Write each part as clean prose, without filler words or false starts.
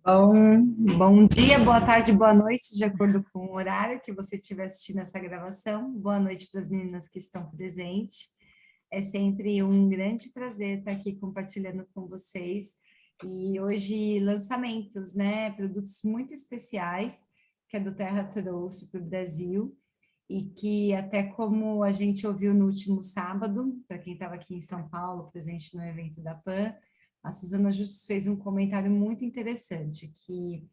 Bom dia, boa tarde, boa noite, de acordo com o horário que você estiver assistindo essa gravação. Boa noite para as meninas que estão presentes. É sempre um grande prazer estar aqui compartilhando com vocês. E hoje, lançamentos, né? Produtos muito especiais que a do Terra trouxe para o Brasil e que até como a gente ouviu no último sábado, para quem estava aqui em São Paulo, presente no evento da PAN, a Suzana Justus fez um comentário muito interessante, que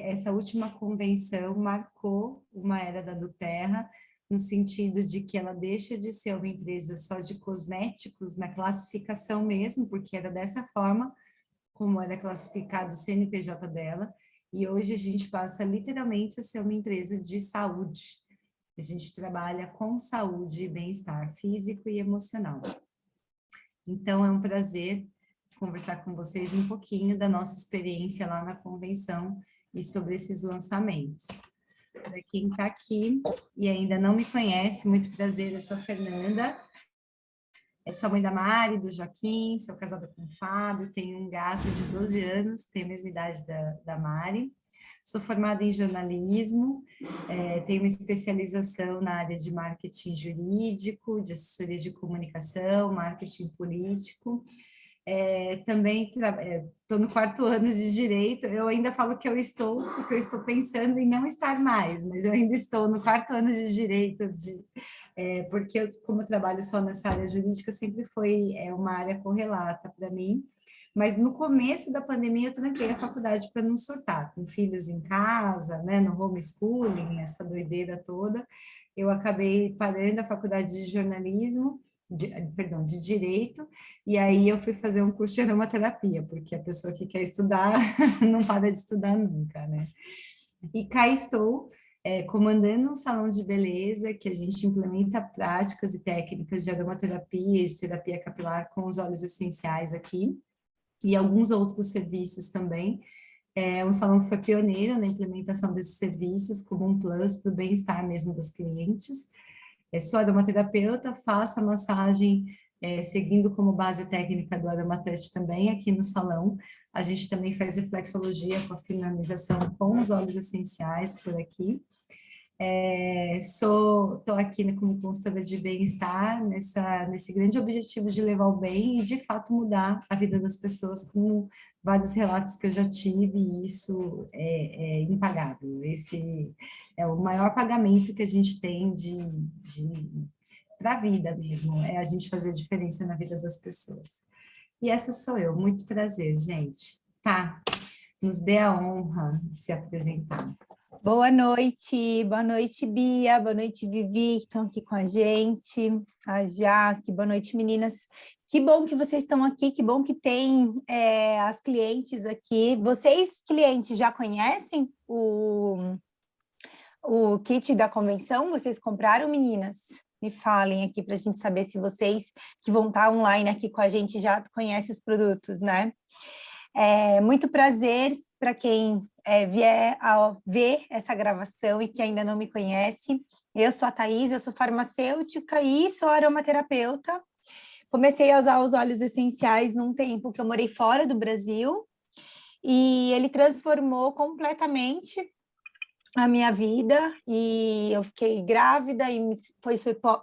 essa última convenção marcou uma era da Duterra, no sentido de que ela deixa de ser uma empresa só de cosméticos, na classificação mesmo, porque era dessa forma como era classificado o CNPJ dela, e hoje a gente passa literalmente a ser uma empresa de saúde. A gente trabalha com saúde e bem-estar físico e emocional. Então, é um prazer conversar com vocês um pouquinho da nossa experiência lá na convenção e sobre esses lançamentos. Para quem está aqui e ainda não me conhece, muito prazer, eu sou a Fernanda, sou mãe da Mari, do Joaquim, sou casada com o Fábio, tenho um gato de 12 anos, tenho a mesma idade da Mari. Sou formada em jornalismo, tenho uma especialização na área de marketing jurídico, de assessoria de comunicação, marketing político. Também estou no quarto ano de Direito, eu ainda falo que eu estou, porque eu estou pensando em não estar mais, mas eu ainda estou no quarto ano de Direito, porque eu, como eu trabalho só nessa área jurídica, sempre foi uma área correlata para mim, mas no começo da pandemia eu tranquei a faculdade para não surtar, com filhos em casa, né, no homeschooling, essa doideira toda, eu acabei parando a faculdade de jornalismo, perdão, de direito, e aí eu fui fazer um curso de aromaterapia, porque a pessoa que quer estudar não para de estudar nunca, né? E cá estou, comandando um salão de beleza que a gente implementa práticas e técnicas de aromaterapia e de terapia capilar com os óleos essenciais aqui, e alguns outros serviços também. É um salão que foi pioneiro na implementação desses serviços como um plus para o bem-estar mesmo das clientes. Sou aromaterapeuta, faço a massagem seguindo como base técnica do Aromatouch também aqui no salão. A gente também faz reflexologia com a finalização com os óleos essenciais por aqui. Estou aqui como consultora de bem-estar, nesse grande objetivo de levar o bem e, de fato, mudar a vida das pessoas, com vários relatos que eu já tive, e isso é impagável. Esse é o maior pagamento que a gente tem para a vida mesmo, é a gente fazer diferença na vida das pessoas. E essa sou eu, muito prazer, gente. Tá, nos dê a honra de se apresentar. Boa noite, Bia, boa noite, Vivi, que estão aqui com a gente, a Jaque, boa noite, meninas. Que bom que vocês estão aqui, que bom que tem as clientes aqui. Vocês, clientes, já conhecem o kit da convenção? Vocês compraram, meninas? Me falem aqui para a gente saber se vocês que vão estar online aqui com a gente já conhecem os produtos, né? Muito prazer para quem vier a ver essa gravação e que ainda não me conhece. Eu sou a Thaís, eu sou farmacêutica e sou aromaterapeuta. Comecei a usar os óleos essenciais num tempo que eu morei fora do Brasil e ele transformou completamente a minha vida, e eu fiquei grávida e foi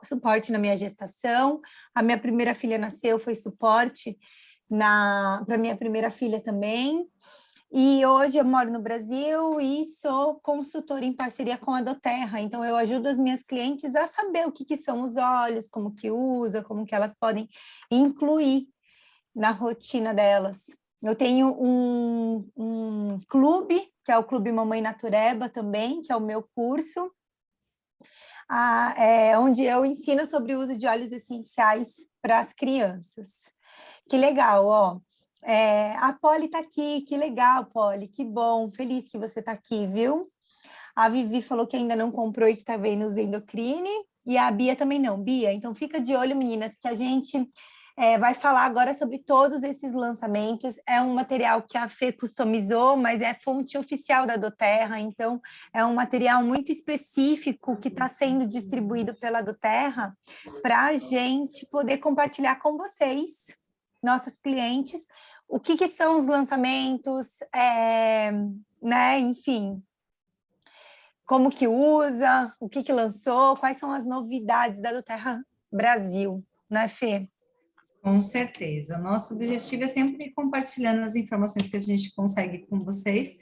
suporte na minha gestação. A minha primeira filha nasceu, foi suporte para minha primeira filha também. E hoje eu moro no Brasil e sou consultora em parceria com a Doterra. Então, eu ajudo as minhas clientes a saber o que são os óleos, como que usa, como que elas podem incluir na rotina delas. Eu tenho um clube, que é o Clube Mamãe Natureba também, que é o meu curso, onde eu ensino sobre o uso de óleos essenciais para as crianças. Que legal, ó. A Polly está aqui, que legal, Polly, que bom, feliz que você está aqui, viu? A Vivi falou que ainda não comprou e que está vendo os Endocrine, e a Bia também não. Bia, então fica de olho, meninas, que a gente vai falar agora sobre todos esses lançamentos. É um material que a Fê customizou, mas é fonte oficial da Doterra, então é um material muito específico que está sendo distribuído pela Doterra para a gente poder compartilhar com vocês, nossas clientes, o que são os lançamentos, né? Enfim, como que usa, o que lançou, quais são as novidades da doTERRA Brasil, né, Fê? Com certeza. O nosso objetivo é sempre ir compartilhando as informações que a gente consegue com vocês,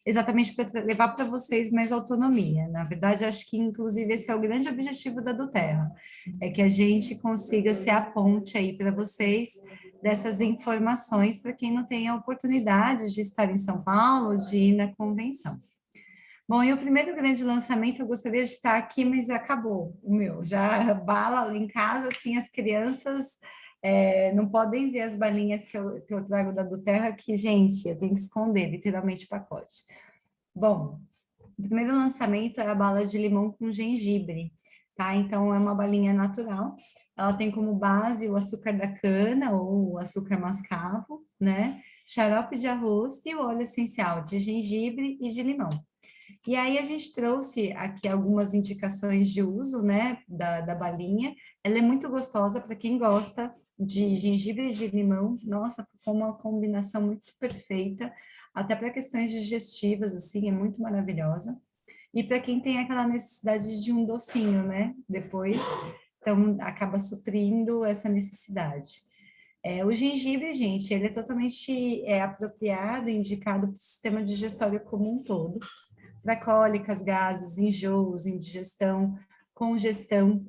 exatamente para levar para vocês mais autonomia. Na verdade, acho que, inclusive, esse é o grande objetivo da doTERRA, é que a gente consiga ser a ponte aí para vocês dessas informações para quem não tem a oportunidade de estar em São Paulo, de ir na convenção. Bom, e o primeiro grande lançamento, eu gostaria de estar aqui, mas acabou o meu. Já bala lá em casa, assim, as crianças não podem ver as balinhas que eu trago da doTERRA, que, gente, eu tenho que esconder, literalmente, o pacote. Bom, o primeiro lançamento é a bala de limão com gengibre, tá? Então, é uma balinha natural. Ela tem como base o açúcar da cana ou o açúcar mascavo, né? Xarope de arroz e o óleo essencial de gengibre e de limão. E aí a gente trouxe aqui algumas indicações de uso, né, da balinha. Ela é muito gostosa para quem gosta de gengibre e de limão. Nossa, ficou uma combinação muito perfeita, até para questões digestivas, assim, é muito maravilhosa. E para quem tem aquela necessidade de um docinho, né, depois, então acaba suprindo essa necessidade. O gengibre, gente, ele é totalmente apropriado, indicado para o sistema digestório como um todo, para cólicas, gases, enjoos, indigestão, congestão,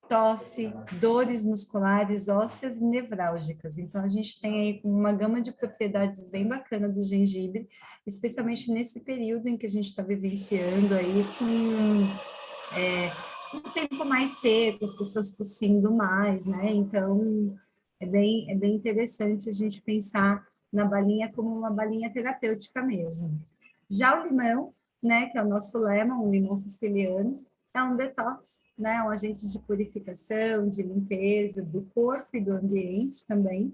tosse, dores musculares, ósseas e nevrálgicas. Então, a gente tem aí uma gama de propriedades bem bacana do gengibre, especialmente nesse período em que a gente está vivenciando aí com um tempo mais seco, as pessoas tossindo mais, né? Então, é bem interessante a gente pensar na balinha como uma balinha terapêutica mesmo. Já o limão, né, que é o nosso lemon, o limão siciliano, é um detox, né, é um agente de purificação, de limpeza do corpo e do ambiente também.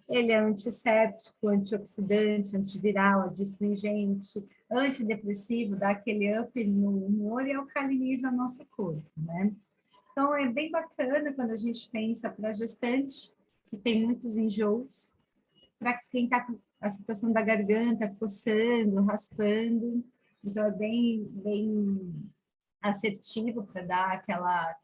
Ele é antisséptico, antioxidante, antiviral, adstringente, antidepressivo, dá aquele up no humor e alcaliniza o nosso corpo, né? Então, é bem bacana quando a gente pensa para gestante, que tem muitos enjoos, para quem está com a situação da garganta, coçando, raspando. Então, é bem assertivo para dar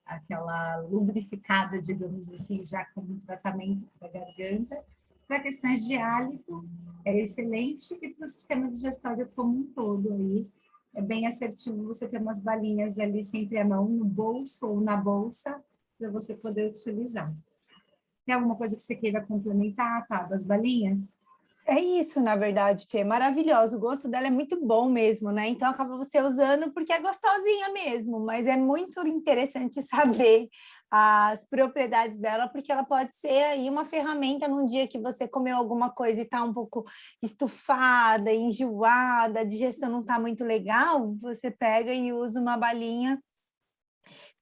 aquela lubrificada, digamos assim, já como um tratamento para a garganta. Para questões de hálito, é excelente, e para o sistema digestório como um todo aí, é bem assertivo você ter umas balinhas ali sempre à mão, no bolso ou na bolsa, para você poder utilizar. Tem alguma coisa que você queira complementar, tá, das balinhas? É isso, na verdade, Fê, maravilhoso. O gosto dela é muito bom mesmo, né? Então acaba você usando porque é gostosinha mesmo, mas é muito interessante saber as propriedades dela, porque ela pode ser aí uma ferramenta num dia que você comeu alguma coisa e está um pouco estufada, enjoada, a digestão não está muito legal, você pega e usa uma balinha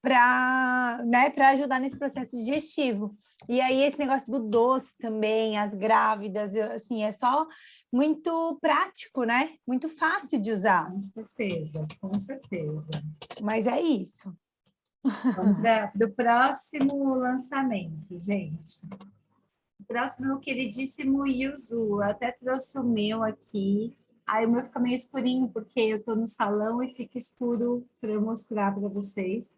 para, né, para ajudar nesse processo digestivo. E aí esse negócio do doce também, as grávidas, assim, é só muito prático, né? Muito fácil de usar. Com certeza, com certeza. Mas é isso. Vamos para o próximo lançamento, gente. O próximo é o queridíssimo Yuzu. Eu até trouxe o meu aqui. Aí o meu fica meio escurinho, porque eu estou no salão e fica escuro para eu mostrar para vocês.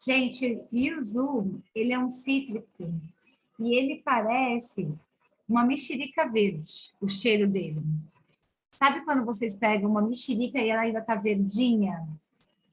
Gente, Yuzu, ele é um cítrico e ele parece uma mexerica verde, o cheiro dele. Sabe quando vocês pegam uma mexerica e ela ainda está verdinha?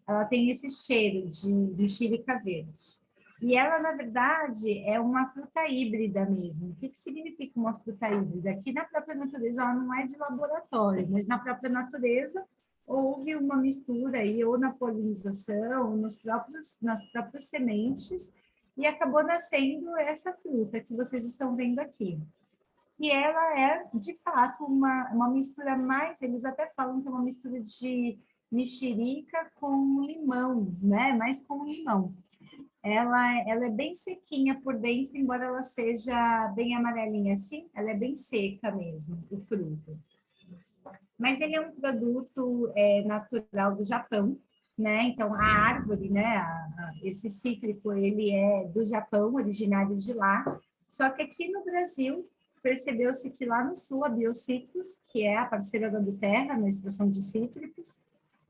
Ela tem esse cheiro de mexerica verde. E ela, na verdade, é uma fruta híbrida mesmo. O que significa uma fruta híbrida? Aqui na própria natureza, ela não é de laboratório, mas na própria natureza houve uma mistura aí, ou na polinização, nas próprias sementes, e acabou nascendo essa fruta que vocês estão vendo aqui. E ela é, de fato, uma mistura mais, eles até falam que é uma mistura de mexerica com limão, né? Mais com limão. Ela é bem sequinha por dentro, embora ela seja bem amarelinha assim, ela é bem seca mesmo, o fruto. Mas ele é um produto natural do Japão, né? Então, a árvore, né? Esse cítrico, ele é do Japão, originário de lá. Só que aqui no Brasil, percebeu-se que lá no sul, a Biocitrus, que é a parceira da Terra na extração de cítricos,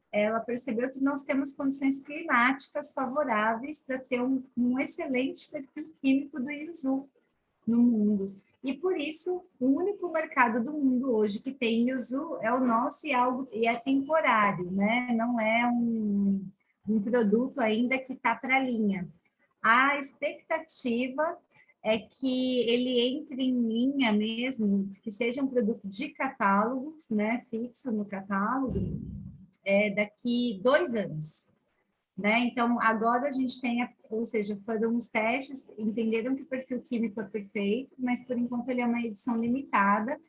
ela percebeu que nós temos condições climáticas favoráveis para ter um excelente perfil químico do Yuzu no mundo. E por isso, o único mercado do mundo hoje que tem Yuzu é o nosso e é temporário, né? Não é um produto ainda que está para a linha. A expectativa é que ele entre em linha mesmo, que seja um produto de catálogos, né, fixo no catálogo, daqui 2 anos. Né? Então, agora a gente tem, ou seja, foram os testes, entenderam que o perfil químico é perfeito, mas por enquanto ele é uma edição limitada.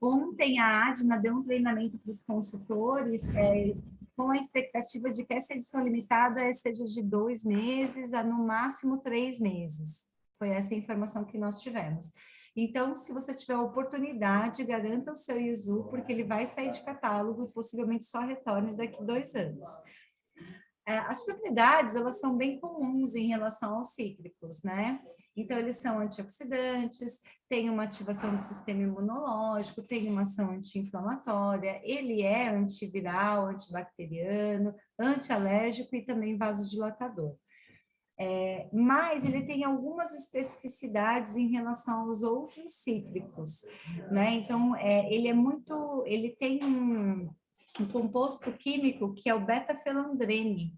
Ontem a Adna deu um treinamento para os consultores, com a expectativa de que essa edição limitada seja de 2 meses a no máximo 3 meses. Foi essa a informação que nós tivemos. Então, se você tiver a oportunidade, garanta o seu Yuzu, porque ele vai sair de catálogo e possivelmente só retorne daqui 2 anos. As propriedades, elas são bem comuns em relação aos cítricos, né? Então, eles são antioxidantes, têm uma ativação do sistema imunológico, tem uma ação anti-inflamatória, ele é antiviral, antibacteriano, antialérgico e também vasodilatador. Mas ele tem algumas especificidades em relação aos outros cítricos, né? Então, ele tem um composto químico que é o beta-felandrene,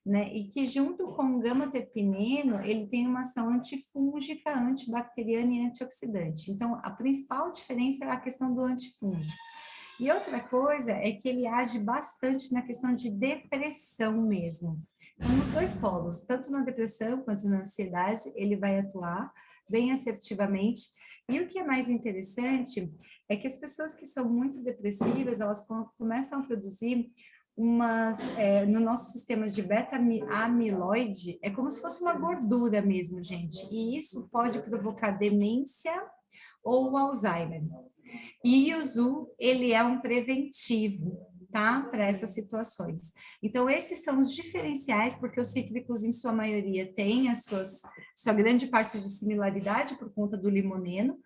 né? E que junto com o gama-terpineno, ele tem uma ação antifúngica, antibacteriana e antioxidante. Então, a principal diferença é a questão do antifúngico. E outra coisa é que ele age bastante na questão de depressão mesmo. Então, nos 2 polos, tanto na depressão quanto na ansiedade, ele vai atuar bem assertivamente. E o que é mais interessante é que as pessoas que são muito depressivas, elas começam a produzir no nosso sistema de beta-amiloide, é como se fosse uma gordura mesmo, gente. E isso pode provocar demência ou Alzheimer. E o Yuzu, ele é um preventivo, tá? Para essas situações. Então, esses são os diferenciais, porque os cítricos, em sua maioria, têm sua grande parte de similaridade por conta do limoneno,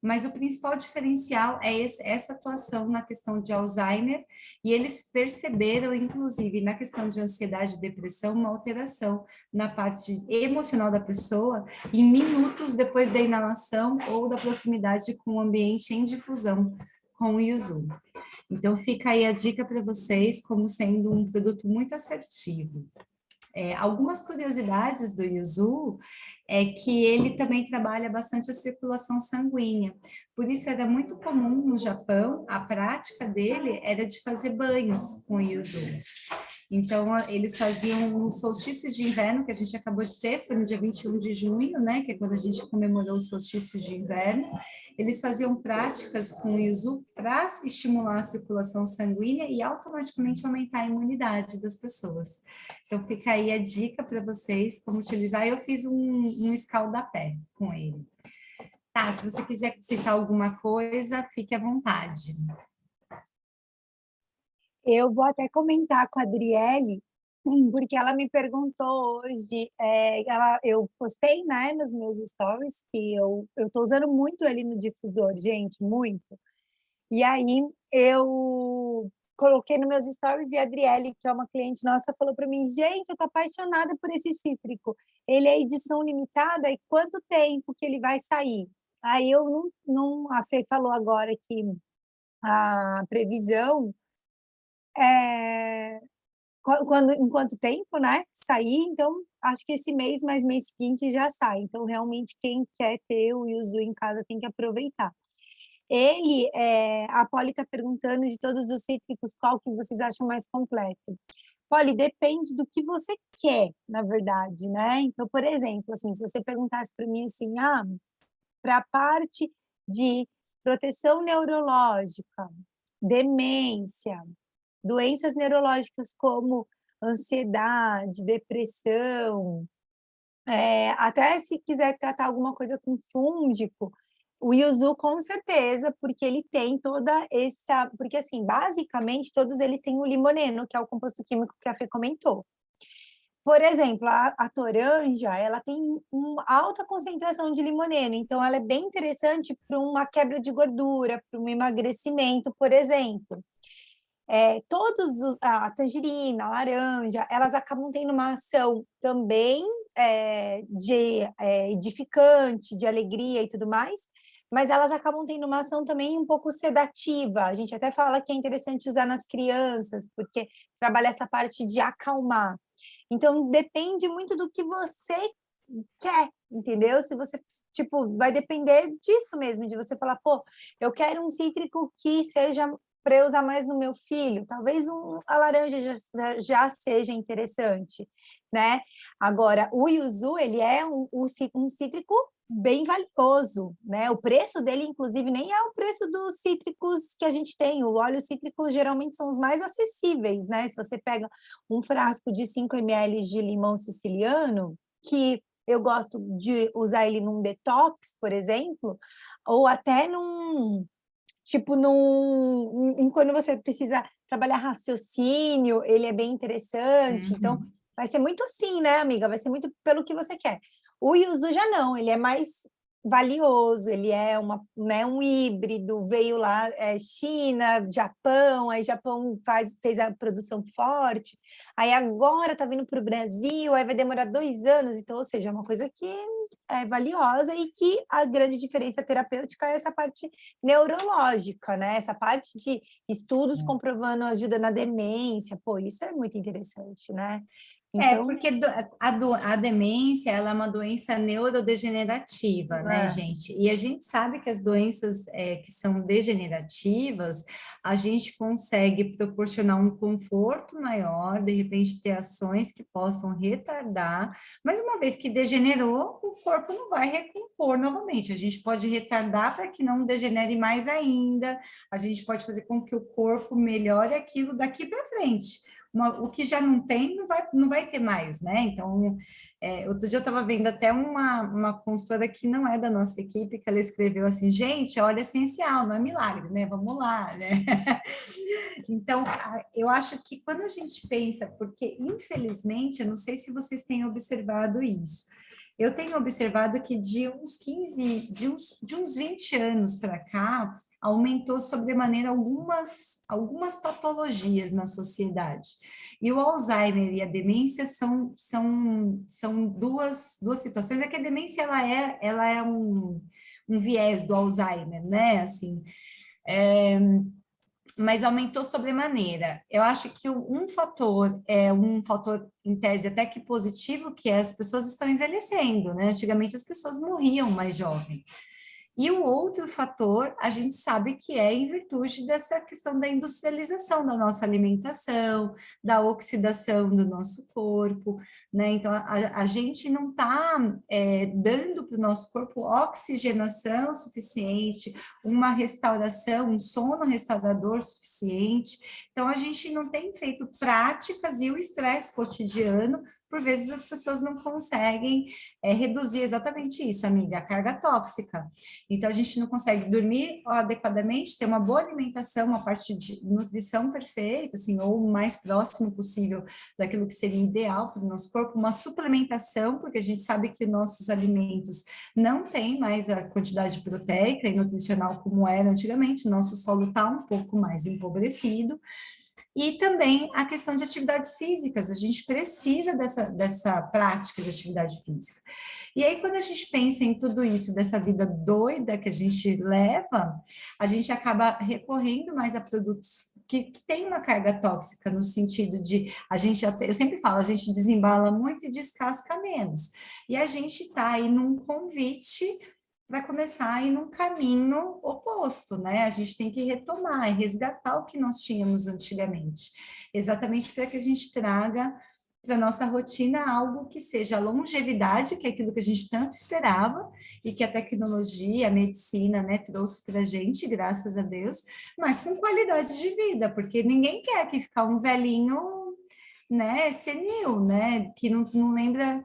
mas o principal diferencial é essa atuação na questão de Alzheimer, e eles perceberam, inclusive, na questão de ansiedade e depressão, uma alteração na parte emocional da pessoa em minutos depois da inalação ou da proximidade com o ambiente em difusão com o Yuzu. Então, fica aí a dica para vocês como sendo um produto muito assertivo. Algumas curiosidades do Yuzu é que ele também trabalha bastante a circulação sanguínea. Por isso era muito comum no Japão, a prática dele era de fazer banhos com o Yuzu. Então, eles faziam um solstício de inverno, que a gente acabou de ter, foi no dia 21 de junho, né, que é quando a gente comemorou o solstício de inverno. Eles faziam práticas com o Yuzu para estimular a circulação sanguínea e automaticamente aumentar a imunidade das pessoas. Então, fica aí a dica para vocês como utilizar. Eu fiz um escaldapé com ele. Tá, se você quiser citar alguma coisa, fique à vontade. Eu vou até comentar com a Adriele, porque ela me perguntou hoje, eu postei, né, nos meus stories, que eu estou usando muito ele no difusor, gente, muito. E aí eu coloquei nos meus stories e a Adriele, que é uma cliente nossa, falou para mim, gente, eu tô apaixonada por esse cítrico. Ele é edição limitada e quanto tempo que ele vai sair? Aí a Fê falou agora que a previsão é em quanto tempo, né? Sair, então acho que esse mês, mais mês seguinte já sai. Então, realmente, quem quer ter o Yuzu em casa tem que aproveitar. A Polly está perguntando de todos os cítricos, qual que vocês acham mais completo? Polly, depende do que você quer, na verdade, né? Então, por exemplo, assim, se você perguntasse para mim assim, para a parte de proteção neurológica, demência, doenças neurológicas como ansiedade, depressão, até se quiser tratar alguma coisa com fúngico, o Yuzu com certeza, porque ele tem toda essa... Porque, assim, basicamente, todos eles têm o limoneno, que é o composto químico que a Fê comentou. Por exemplo, a toranja, ela tem uma alta concentração de limoneno, então ela é bem interessante para uma quebra de gordura, para um emagrecimento, por exemplo. A tangerina, a laranja, elas acabam tendo uma ação também edificante, de alegria e tudo mais, mas elas acabam tendo uma ação também um pouco sedativa. A gente até fala que é interessante usar nas crianças, porque trabalha essa parte de acalmar. Então, depende muito do que você quer, entendeu? Se você, tipo, vai depender disso mesmo, de você falar, pô, eu quero um cítrico que seja para eu usar mais no meu filho, talvez a laranja já seja interessante, né? Agora, o yuzu, ele é um cítrico bem valioso, né? O preço dele, inclusive, nem é o preço dos cítricos que a gente tem. O óleo cítrico geralmente são os mais acessíveis, né? Se você pega um frasco de 5 ml de limão siciliano, que eu gosto de usar ele num detox, por exemplo, ou até quando você precisa trabalhar raciocínio, ele é bem interessante. Então, vai ser muito assim, né, amiga? Vai ser muito pelo que você quer. O yuzu já não, ele é mais valioso, ele é um híbrido, veio lá China, Japão, aí Japão fez a produção forte, aí agora está vindo para o Brasil, aí vai demorar 2 anos, então, ou seja, é uma coisa que é valiosa e que a grande diferença terapêutica é essa parte neurológica, né? Essa parte de estudos comprovando ajuda na demência, pô, isso é muito interessante, né? Então, Porque a demência, ela é uma doença neurodegenerativa, né, gente? E a gente sabe que as doenças que são degenerativas, a gente consegue proporcionar um conforto maior, de repente ter ações que possam retardar, mas uma vez que degenerou, o corpo não vai recompor novamente. A gente pode retardar para que não degenere mais ainda, a gente pode fazer com que o corpo melhore aquilo daqui para frente. O que já não tem, não vai ter mais, né? Então, outro dia eu estava vendo até uma consultora que não é da nossa equipe, que ela escreveu assim, gente, óleo essencial, não é milagre, né? Vamos lá, né? Então, eu acho que quando a gente pensa, porque infelizmente, eu não sei se vocês têm observado isso, eu tenho observado que de uns 15, de uns 20 anos para cá, aumentou sobremaneira algumas patologias na sociedade. E o Alzheimer e a demência são duas situações. É que a demência ela é um viés do Alzheimer, né? Assim, mas aumentou sobremaneira. Eu acho que um fator em tese até que positivo, que é as pessoas estão envelhecendo, né? Antigamente as pessoas morriam mais jovens. E o outro fator, a gente sabe que é em virtude dessa questão da industrialização da nossa alimentação, da oxidação do nosso corpo, né? Então, a gente não está dando para o nosso corpo oxigenação suficiente, uma restauração, um sono restaurador suficiente. Então, a gente não tem feito práticas e o estresse cotidiano, por vezes as pessoas não conseguem reduzir exatamente isso, amiga, a carga tóxica. Então, a gente não consegue dormir adequadamente, ter uma boa alimentação, uma parte de nutrição perfeita, assim, ou o mais próximo possível daquilo que seria ideal para o nosso corpo, uma suplementação, porque a gente sabe que nossos alimentos não têm mais a quantidade proteica e nutricional como era antigamente, nosso solo está um pouco mais empobrecido. E também a questão de atividades físicas, a gente precisa dessa prática de atividade física. E aí, quando a gente pensa em tudo isso, dessa vida doida que a gente leva, a gente acaba recorrendo mais a produtos que têm uma carga tóxica, no sentido de, eu sempre falo, a gente desembala muito e descasca menos. E a gente está aí num convite para começar a ir num caminho oposto, né? A gente tem que retomar e resgatar o que nós tínhamos antigamente, exatamente para que a gente traga para a nossa rotina algo que seja a longevidade, que é aquilo que a gente tanto esperava, e que a tecnologia, a medicina, né, trouxe para a gente, graças a Deus, mas com qualidade de vida, porque ninguém quer aqui ficar um velhinho, né, senil, né, que não lembra,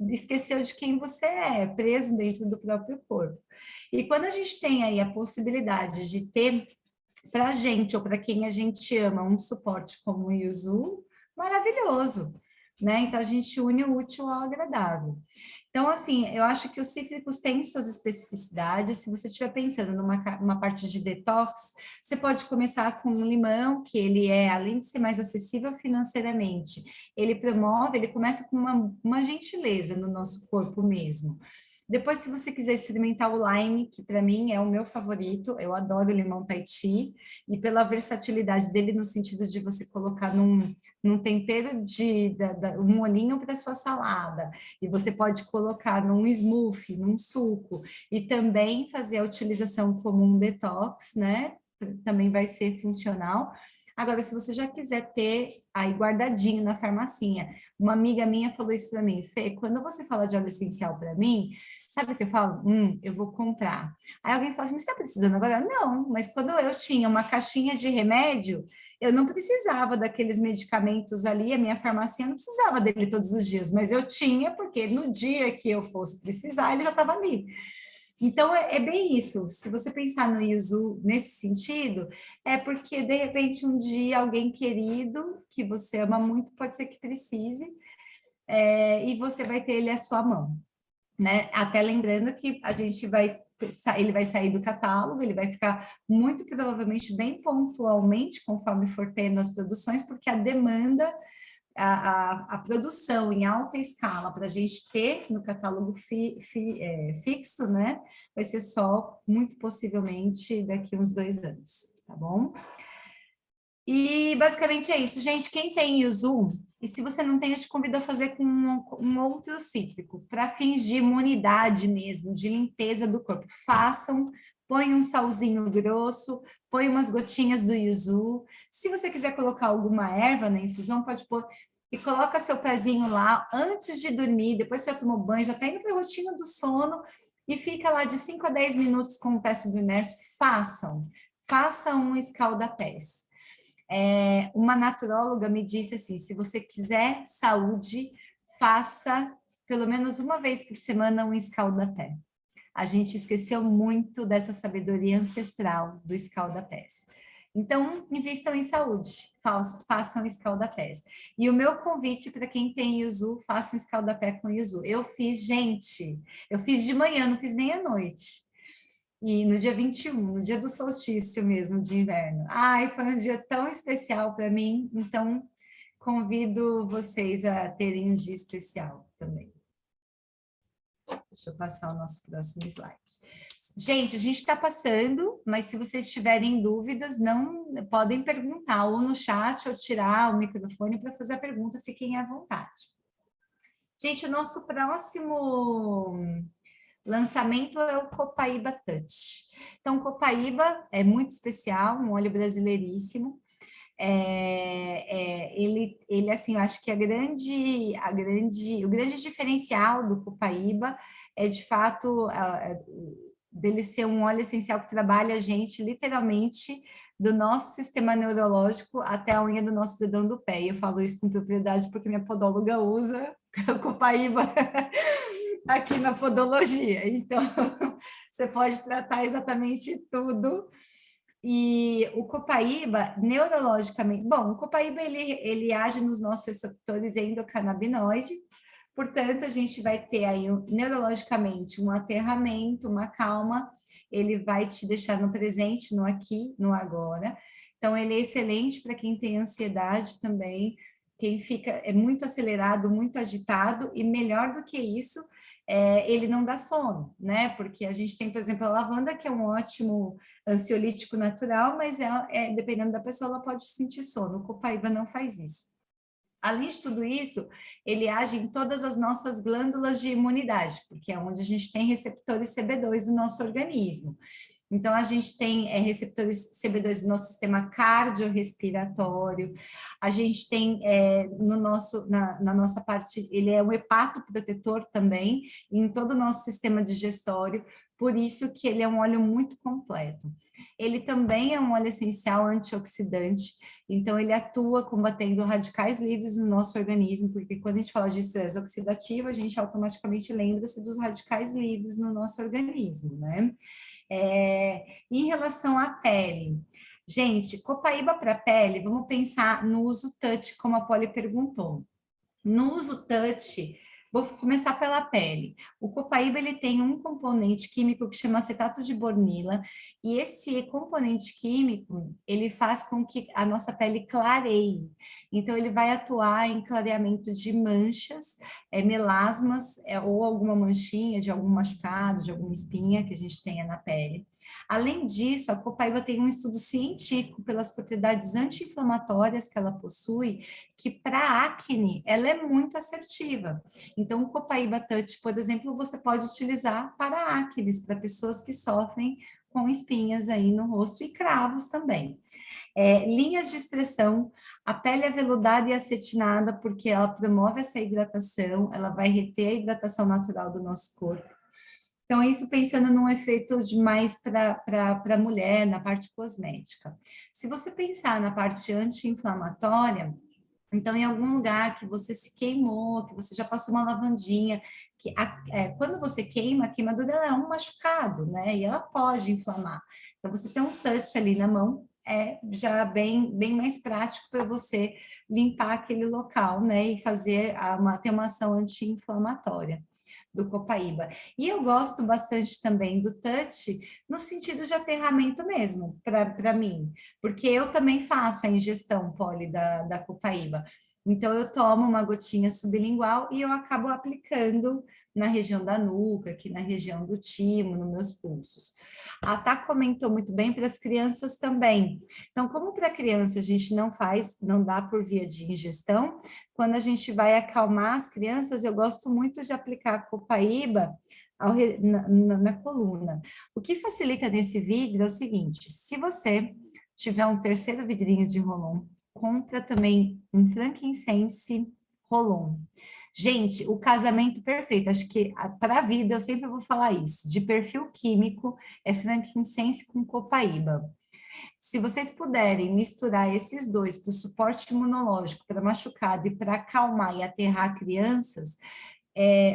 esqueceu de quem você é, preso dentro do próprio corpo. E quando a gente tem aí a possibilidade de ter para a gente ou para quem a gente ama um suporte como o Yuzu, maravilhoso, né? Então, a gente une o útil ao agradável. Então, assim, eu acho que os cítricos têm suas especificidades. Se você estiver pensando uma parte de detox, você pode começar com um limão, que ele é, além de ser mais acessível financeiramente, ele promove, ele começa com uma gentileza no nosso corpo mesmo. Depois, se você quiser experimentar o lime, que para mim é o meu favorito, eu adoro o limão Tahiti, e pela versatilidade dele no sentido de você colocar num tempero um molhinho para sua salada, e você pode colocar num smoothie, num suco, e também fazer a utilização como um detox, né? Também vai ser funcional. Agora, se você já quiser ter aí guardadinho na farmacinha, uma amiga minha falou isso para mim, Fê, quando você fala de óleo essencial para mim, sabe o que eu falo? Eu vou comprar. Aí alguém fala assim, mas você está precisando agora? Não, mas quando eu tinha uma caixinha de remédio, eu não precisava daqueles medicamentos ali, a minha farmácia não precisava dele todos os dias, mas eu tinha, porque no dia que eu fosse precisar, ele já estava ali. Então, é bem isso. Se você pensar no Yuzu nesse sentido, é porque, de repente, um dia alguém querido, que você ama muito, pode ser que precise, e você vai ter ele à sua mão, né? Até lembrando que a gente ele vai sair do catálogo, ele vai ficar muito provavelmente bem pontualmente, conforme for tendo as produções, porque a demanda, a produção em alta escala para a gente ter no catálogo fixo, né? Vai ser só, muito possivelmente, daqui uns 2 anos, tá bom? E basicamente é isso, gente. Quem tem Yuzu, e se você não tem, eu te convido a fazer com um outro cítrico, para fins de imunidade mesmo, de limpeza do corpo. Façam, põe um salzinho grosso, põe umas gotinhas do Yuzu. Se você quiser colocar alguma erva na infusão, pode pôr. E coloca seu pezinho lá antes de dormir, depois você já tomou banho, já está indo para a rotina do sono, e fica lá de 5 a 10 minutos com o pé submerso. Façam um escalda-pés. Uma naturóloga me disse assim, se você quiser saúde, faça pelo menos uma vez por semana um escalda-pé. A gente esqueceu muito dessa sabedoria ancestral do escalda-pés. Então, invistam em saúde, façam escalda-pés. E o meu convite para quem tem Yuzu, façam escalda-pé com Yuzu. Eu fiz de manhã, não fiz nem à noite. E no dia 21, no dia do solstício mesmo de inverno. Ai, foi um dia tão especial para mim, então convido vocês a terem um dia especial também. Deixa eu passar o nosso próximo slide. Gente, a gente está passando, mas se vocês tiverem dúvidas, não podem perguntar ou no chat ou tirar o microfone para fazer a pergunta, fiquem à vontade. Gente, o nosso próximo lançamento é o Copaíba Touch. Então, o Copaíba é muito especial, um óleo brasileiríssimo. Ele assim, eu acho que o grande diferencial do Copaíba é, de fato, dele ser um óleo essencial que trabalha a gente, literalmente, do nosso sistema neurológico até a unha do nosso dedão do pé. E eu falo isso com propriedade porque minha podóloga usa o Copaíba aqui na podologia. Então, você pode tratar exatamente tudo. E o Copaíba, neurologicamente, bom, o Copaíba ele age nos nossos receptores endocannabinoides, portanto, a gente vai ter aí neurologicamente um aterramento, uma calma, ele vai te deixar no presente, no aqui, no agora. Então, ele é excelente para quem tem ansiedade também, quem fica muito acelerado, muito agitado, e melhor do que isso, ele não dá sono, né? Porque a gente tem, por exemplo, a lavanda, que é um ótimo ansiolítico natural, mas dependendo da pessoa, ela pode sentir sono. O Copaíba não faz isso. Além de tudo isso, ele age em todas as nossas glândulas de imunidade, porque é onde a gente tem receptores CB2 do nosso organismo. Então, a gente tem receptores CB2 no nosso sistema cardiorrespiratório, a gente tem na nossa parte, ele é um hepatoprotetor também, em todo o nosso sistema digestório, por isso que ele é um óleo muito completo. Ele também é um óleo essencial antioxidante, então ele atua combatendo radicais livres no nosso organismo, porque quando a gente fala de estresse oxidativo, a gente automaticamente lembra-se dos radicais livres no nosso organismo, né? Em relação à pele, gente, Copaíba para pele, vamos pensar no uso touch, como a Polly perguntou. No uso touch, vou começar pela pele. O copaíba ele tem um componente químico que chama acetato de bornila, e esse componente químico, ele faz com que a nossa pele clareie. Então, ele vai atuar em clareamento de manchas, melasmas, ou alguma manchinha de algum machucado, de alguma espinha que a gente tenha na pele. Além disso, a copaíba tem um estudo científico pelas propriedades anti-inflamatórias que ela possui, que para acne ela é muito assertiva. Então, o Copaíba Touch, por exemplo, você pode utilizar para acne, para pessoas que sofrem com espinhas aí no rosto e cravos também. Linhas de expressão, a pele é veludada e acetinada porque ela promove essa hidratação, ela vai reter a hidratação natural do nosso corpo. Então, isso pensando num efeito mais para a mulher, na parte cosmética. Se você pensar na parte anti-inflamatória, então, em algum lugar que você se queimou, que você já passou uma lavandinha, quando você queima, a queimadura ela é um machucado, né? E ela pode inflamar. Então, você tem um touch ali na mão, já bem mais prático para você limpar aquele local, né? E fazer ter uma ação anti-inflamatória do Copaíba. E eu gosto bastante também do touch no sentido de aterramento mesmo, para mim, porque eu também faço a ingestão poli da Copaíba. Então, eu tomo uma gotinha sublingual e eu acabo aplicando na região da nuca, aqui na região do timo, nos meus pulsos. A Tá comentou muito bem para as crianças também. Então, como para criança a gente não dá por via de ingestão, quando a gente vai acalmar as crianças, eu gosto muito de aplicar a copaíba na coluna. O que facilita nesse vidro é o seguinte: se você tiver um terceiro vidrinho de Rolon, compra também um frankincense Rolon. Gente, o casamento perfeito, acho que para a vida eu sempre vou falar isso, de perfil químico é frankincense com copaíba. Se vocês puderem misturar esses dois para o suporte imunológico, para machucado e para acalmar e aterrar crianças,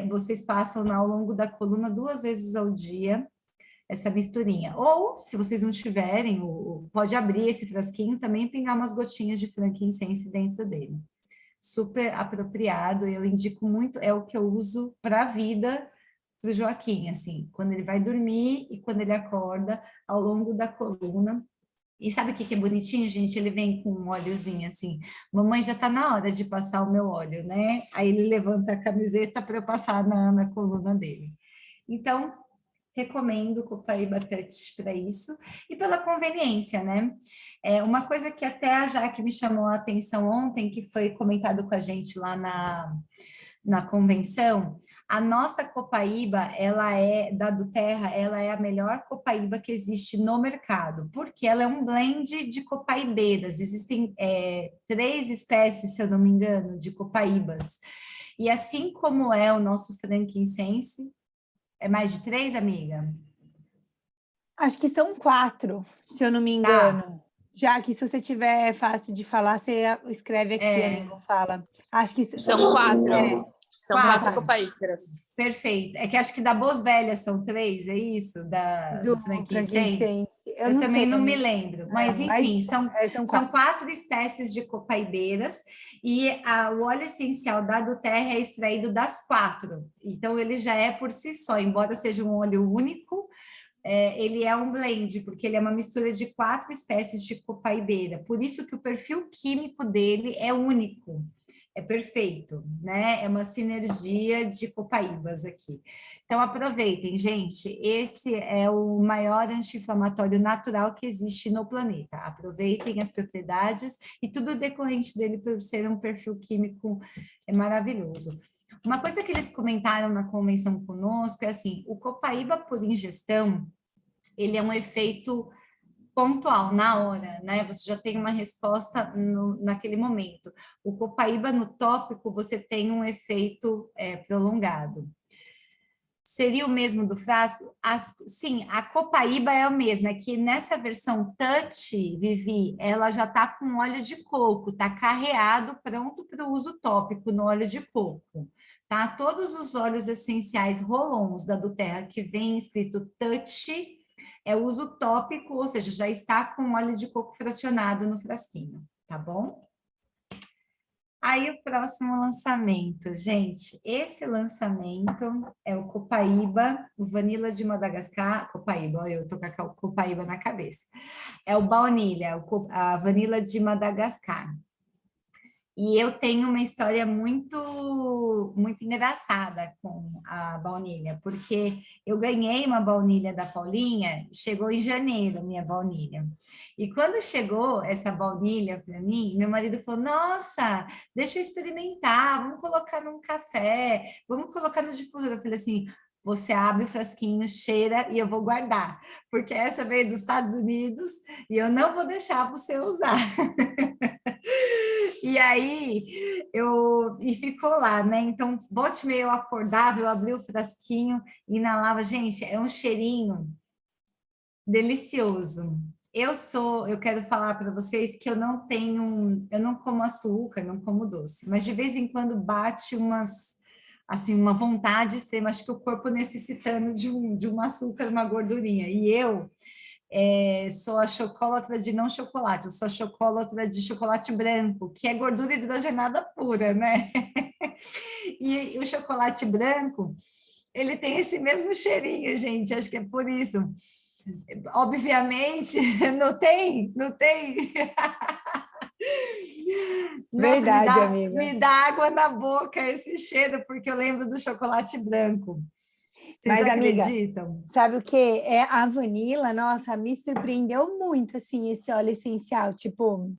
vocês passam ao longo da coluna 2 vezes ao dia essa misturinha. Ou, se vocês não tiverem, pode abrir esse frasquinho também e pingar umas gotinhas de frankincense dentro dele. Super apropriado, eu indico muito, é o que eu uso para a vida para o Joaquim, assim, quando ele vai dormir e quando ele acorda, ao longo da coluna. E sabe o que é bonitinho, gente? Ele vem com um óleozinho assim. Mamãe, já está na hora de passar o meu óleo, né? Aí ele levanta a camiseta para eu passar na coluna dele. Então, recomendo o Copaíba Touch para isso e pela conveniência, né? Uma coisa que até a Jaque me chamou a atenção ontem, que foi comentado com a gente lá na convenção, a nossa copaíba, ela é da Duterra, ela é a melhor copaíba que existe no mercado, porque ela é um blend de copaibeiras. Existem 3 espécies, se eu não me engano, de copaíbas. E assim como é o nosso frankincense, é mais de 3, amiga? Acho que são 4, se eu não me Tá, engano. Já que se você tiver fácil de falar, você escreve aqui, amigo, fala. Acho que São 4. São 4 4. copaíceras. Perfeito. É que acho que da Boas Velhas são 3, é isso? do Do frankincense? frankincense. Eu Eu não também sei, não me amigo. lembro, mas Mas enfim, são, são são 4. 4 espécies de copaibeiras e o óleo essencial da Doterra é extraído das 4. Então, ele já é por si só, embora seja um óleo único, ele é um blend, porque ele é uma mistura de 4 espécies de copaibeira. Por isso que o perfil químico dele é único. É perfeito, né? É uma sinergia de copaíbas aqui. Então, aproveitem, gente. Esse é o maior anti-inflamatório natural que existe no planeta. Aproveitem as propriedades e tudo decorrente dele por ser um perfil químico maravilhoso. Uma coisa que eles comentaram na convenção conosco é assim: o copaíba por ingestão, ele é um efeito pontual, na hora, né? Você já tem uma resposta naquele momento. O copaíba no tópico, você tem um efeito prolongado. Seria o mesmo do frasco? Sim, a copaíba é o mesmo, é que nessa versão touch, Vivi, ela já está com óleo de coco, está carreado, pronto para o uso tópico no óleo de coco. Tá? Todos os óleos essenciais rolons da Doterra que vem escrito touch é uso tópico, ou seja, já está com óleo de coco fracionado no frasquinho, tá bom? Aí o próximo lançamento, gente, esse lançamento é o Copaíba, o Vanilla de Madagascar, Copaíba, olha, eu tô com a Copaíba na cabeça. É o baunilha, a Vanilla de Madagascar. E eu tenho uma história muito engraçada com a baunilha, porque eu ganhei uma baunilha da Paulinha, chegou em janeiro a minha baunilha. E quando chegou essa baunilha para mim, meu marido falou: Nossa, deixa eu experimentar, vamos colocar num café, vamos colocar no difusor. Eu falei assim: Você abre o frasquinho, cheira e eu vou guardar, porque essa veio dos Estados Unidos e eu não vou deixar você usar. E aí e ficou lá, né? Então, bote meio eu acordava, eu abri o frasquinho, inalava, gente, é um cheirinho delicioso. Eu quero falar para vocês que eu não como açúcar, não como doce, mas de vez em quando bate assim, uma vontade extrema, acho que o corpo necessitando de um açúcar, uma gordurinha. E eu sou a chocolatra de não chocolate, eu sou a chocolatra de chocolate branco, que é gordura hidrogenada pura, né? E o chocolate branco, ele tem esse mesmo cheirinho, gente, acho que é por isso. Obviamente, não tem, não tem. Nossa, Verdade, amiga. me dá água na boca esse cheiro, porque eu lembro do chocolate branco. Vocês Mas, amiga, acreditam? sabe o que? É a Vanilla, nossa, me surpreendeu muito, assim, esse óleo essencial. Tipo,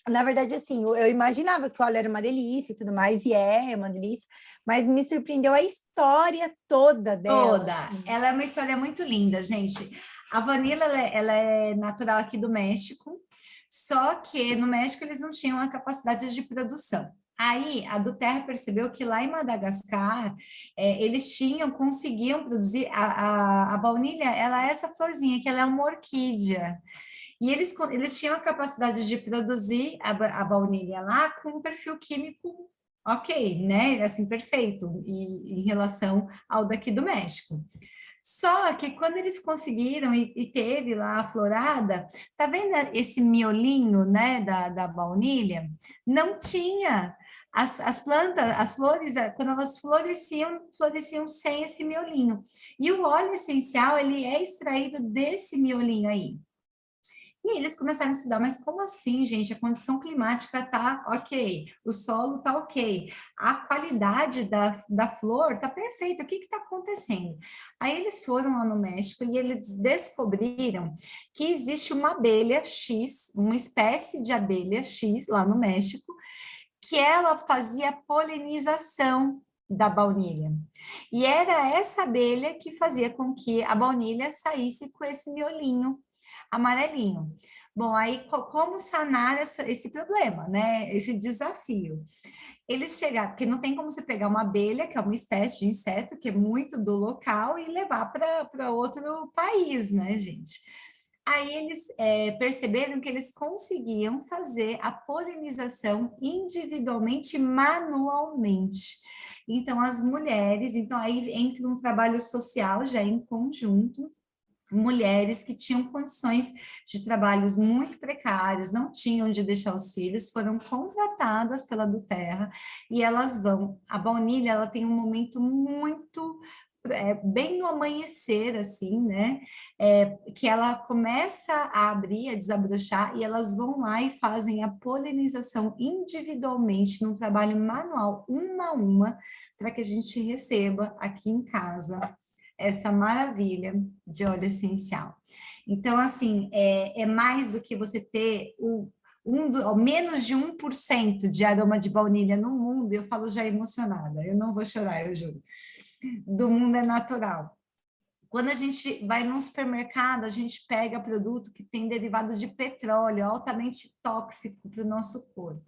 na verdade, assim, eu imaginava que o óleo era uma delícia e tudo mais, e é uma delícia, mas me surpreendeu a história toda dela. Toda. Ela é uma história muito linda, gente. A Vanilla, ela é natural aqui do México, só que no México eles não tinham a capacidade de produção. Aí a do Terra percebeu que lá em Madagascar eles conseguiam produzir a baunilha, ela é essa florzinha, que ela é uma orquídea. E eles tinham a capacidade de produzir a baunilha lá com um perfil químico ok, né? Assim, perfeito, em relação ao daqui do México. Só que quando eles conseguiram e teve lá a florada, tá vendo esse miolinho, né, da baunilha? Não tinha. As plantas, as flores, quando elas floresciam sem esse miolinho. E o óleo essencial, ele é extraído desse miolinho aí. E eles começaram a estudar, mas como assim, gente? A condição climática tá ok, o solo tá ok, a qualidade da flor tá perfeita, o que está acontecendo? Aí eles foram lá no México e eles descobriram que existe uma abelha X, uma espécie de abelha X lá no México, que ela fazia polinização da baunilha. E era essa abelha que fazia com que a baunilha saísse com esse miolinho amarelinho. Bom, aí como sanar esse problema, né? Esse desafio. Eles chegaram, porque não tem como você pegar uma abelha, que é uma espécie de inseto, que é muito do local, e levar para outro país, né, gente? Aí eles perceberam que eles conseguiam fazer a polinização individualmente, manualmente. Então, as mulheres, então aí entra um trabalho social já em conjunto, mulheres que tinham condições de trabalhos muito precários, não tinham onde deixar os filhos, foram contratadas pela Duterra e elas vão. A baunilha, ela tem um momento muito bem no amanhecer, assim, né? Que ela começa a abrir, a desabrochar, e elas vão lá e fazem a polinização individualmente, num trabalho manual, uma a uma, para que a gente receba aqui em casa essa maravilha de óleo essencial. Então, assim, é mais do que você ter menos de 1% de aroma de baunilha no mundo, eu falo já emocionada, eu não vou chorar, eu juro. Do mundo é natural. Quando a gente vai num supermercado, a gente pega produto que tem derivado de petróleo, altamente tóxico para o nosso corpo.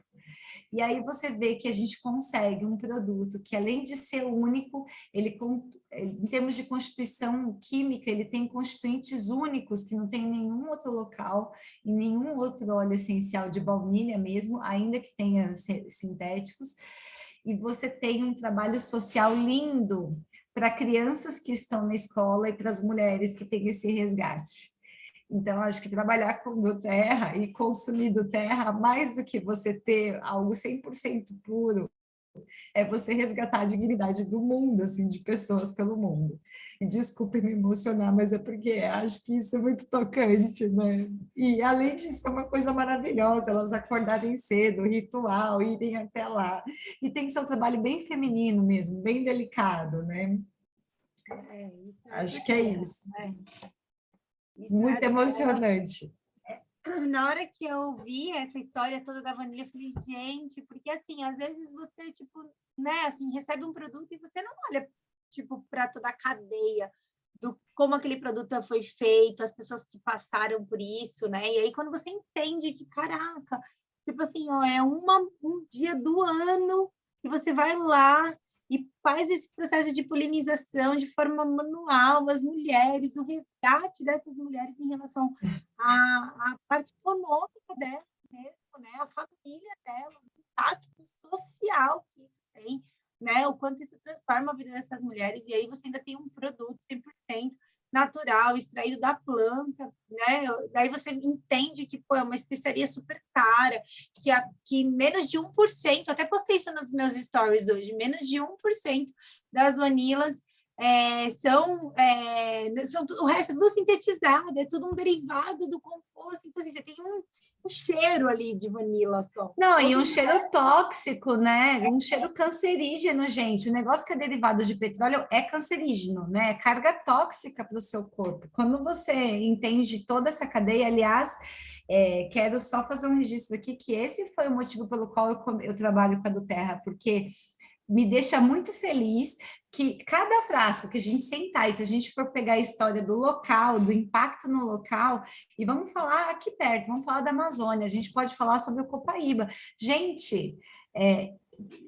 E aí você vê que a gente consegue um produto que, além de ser único, em termos de constituição química, ele tem constituintes únicos que não tem em nenhum outro local, em nenhum outro óleo essencial de baunilha mesmo, ainda que tenha sintéticos. E você tem um trabalho social lindo para crianças que estão na escola e para as mulheres que têm esse resgate. Então, acho que trabalhar com do terra e consumir do terra, mais do que você ter algo 100% puro, é você resgatar a dignidade do mundo, assim, de pessoas pelo mundo. E desculpe me emocionar, mas é porque acho que isso é muito tocante, né? E além disso, é uma coisa maravilhosa, elas acordarem cedo, ritual, irem até lá. E tem que ser um trabalho bem feminino mesmo, bem delicado, né? Isso Acho que é isso. Isso Muito emocionante. Na hora que eu vi essa história toda da Vanilla, eu falei, gente, porque assim, às vezes você, tipo, né, assim, recebe um produto e você não olha, tipo, para toda a cadeia do como aquele produto foi feito, as pessoas que passaram por isso, né? E aí, quando você entende que, caraca, tipo assim, ó, é um dia do ano que você vai lá e faz esse processo de polinização de forma manual, as mulheres, o resgate dessas mulheres em relação à parte econômica delas mesmo, né? A família delas, o impacto social que isso tem, né? O quanto isso transforma a vida dessas mulheres, e aí você ainda tem um produto 100% natural, extraído da planta, né? Daí você entende que, pô, é uma especiaria super cara, que menos de 1%, até postei isso nos meus stories hoje, menos de 1% das vanilas são o resto é tudo sintetizado, é tudo um derivado do composto, então assim, você tem um cheiro ali de vanila só. Não, e um cheiro tóxico, né? Um cheiro cancerígeno, gente. O negócio que é derivado de petróleo é cancerígeno, né? É carga tóxica para o seu corpo. Quando você entende toda essa cadeia, aliás, quero só fazer um registro aqui que esse foi o motivo pelo qual eu trabalho com a do Terra, porque me deixa muito feliz que cada frasco que a gente sentar, e se a gente for pegar a história do local, do impacto no local, e vamos falar aqui perto, vamos falar da Amazônia, a gente pode falar sobre o Copaíba. Gente, é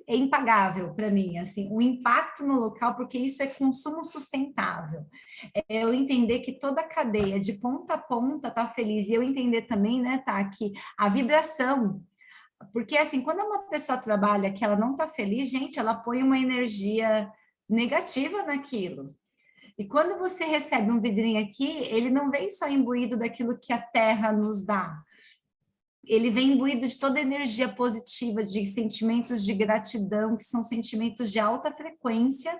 impagável para mim, assim, o impacto no local, porque isso é consumo sustentável. Eu entender que toda a cadeia, de ponta a ponta, está feliz, e eu entender também, né, tá, que a vibração. Porque, assim, quando uma pessoa trabalha que ela não está feliz, gente, ela põe uma energia negativa naquilo. E quando você recebe um vidrinho aqui, ele não vem só imbuído daquilo que a terra nos dá. Ele vem imbuído de toda a energia positiva, de sentimentos de gratidão, que são sentimentos de alta frequência,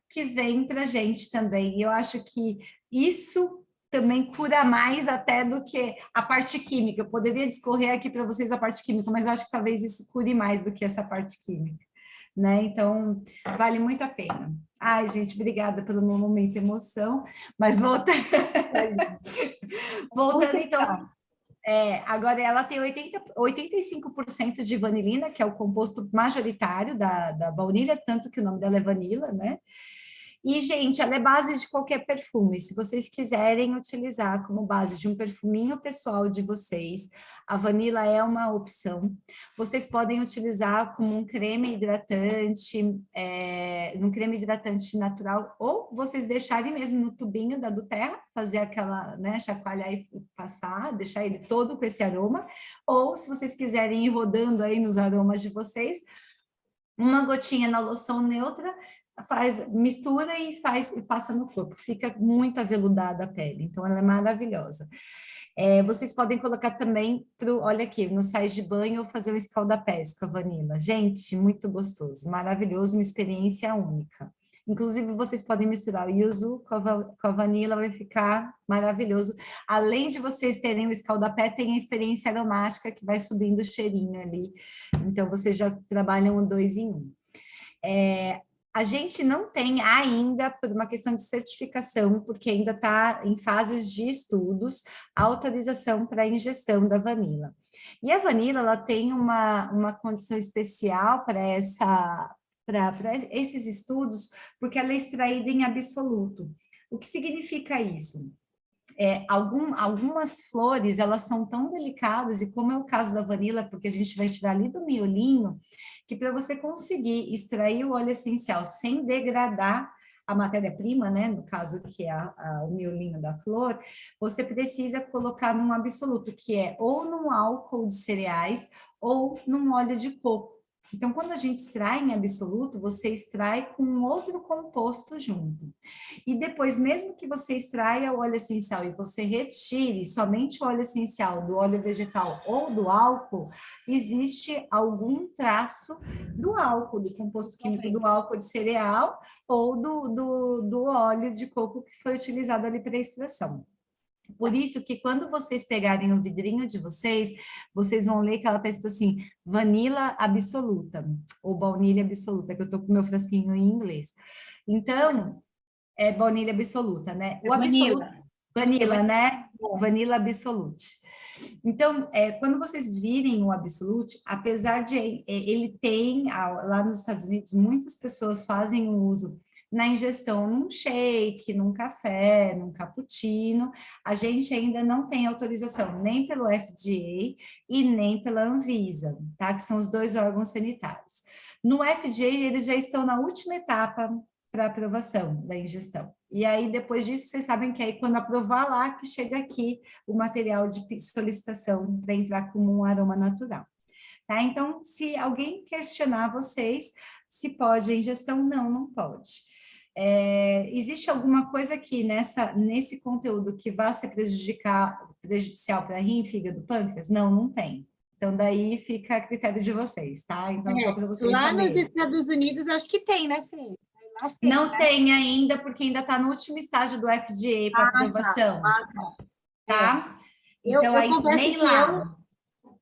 que vem para a gente também. E eu acho que isso também cura mais até do que a parte química. Eu poderia discorrer aqui para vocês a parte química, mas eu acho que talvez isso cure mais do que essa parte química, né? Então, vale muito a pena. Ai, gente, obrigada pelo meu momento de emoção, mas voltando então, agora ela tem 85% de vanilina, que é o composto majoritário da baunilha, tanto que o nome dela é vanila, né? E, gente, ela é base de qualquer perfume. Se vocês quiserem utilizar como base de um perfuminho pessoal de vocês, a vanila é uma opção. Vocês podem utilizar como um creme hidratante, um creme hidratante natural, ou vocês deixarem mesmo no tubinho da Doterra, fazer aquela, né, chacoalhar e passar, deixar ele todo com esse aroma, ou se vocês quiserem ir rodando aí nos aromas de vocês, uma gotinha na loção neutra, mistura e passa no corpo. Fica muito aveludada a pele, então ela é maravilhosa. Vocês podem colocar também, olha aqui, no sais de banho ou fazer um escalda-pés com a vanila. Gente, muito gostoso, maravilhoso, uma experiência única. Inclusive, vocês podem misturar o yuzu com a vanila, vai ficar maravilhoso. Além de vocês terem o escaldapé, tem a experiência aromática que vai subindo o cheirinho ali. Então, vocês já trabalham o 2 em 1. A gente não tem ainda, por uma questão de certificação, porque ainda está em fases de estudos, a autorização para a ingestão da vanila. E a vanila, ela tem uma condição especial para esses estudos, porque ela é extraída em absoluto. O que significa isso? Algumas flores, elas são tão delicadas, e como é o caso da vanila, porque a gente vai tirar ali do miolinho, que para você conseguir extrair o óleo essencial sem degradar a matéria-prima, né, no caso que é o miolinho da flor, você precisa colocar num absoluto, que é ou num álcool de cereais ou num óleo de coco. Então, quando a gente extrai em absoluto, você extrai com um outro composto junto. E depois, mesmo que você extraia o óleo essencial e você retire somente o óleo essencial do óleo vegetal ou do álcool, existe algum traço do álcool, do composto químico do álcool de cereal ou do óleo de coco que foi utilizado ali para a extração. Por isso que quando vocês pegarem o vidrinho de vocês, vocês vão ler que ela está escrito assim, vanila absoluta, ou baunilha absoluta, que eu estou com o meu frasquinho em inglês. Então, é baunilha absoluta, né? O absoluto, vanila, né? Vanilla absolute. Então, quando vocês virem o absolute, apesar de ele tem, lá nos Estados Unidos, muitas pessoas fazem o uso na ingestão num shake, num café, num cappuccino, a gente ainda não tem autorização nem pelo FDA e nem pela Anvisa, tá? Que são os 2 órgãos sanitários. No FDA, eles já estão na última etapa para aprovação da ingestão. E aí, depois disso, vocês sabem que aí, quando aprovar lá, que chega aqui o material de solicitação para entrar como um aroma natural. Tá? Então, se alguém questionar vocês se pode a ingestão, não pode. Existe alguma coisa aqui nesse conteúdo que vá ser prejudicial para rim, fígado, pâncreas? Não tem. Então, daí fica a critério de vocês, tá? Então, só para vocês lá saberem. nos Estados Unidos, acho que tem, né, Fê? Não tem ainda, porque ainda está no último estágio do FDA para aprovação. Tá? Então, aí nem lá.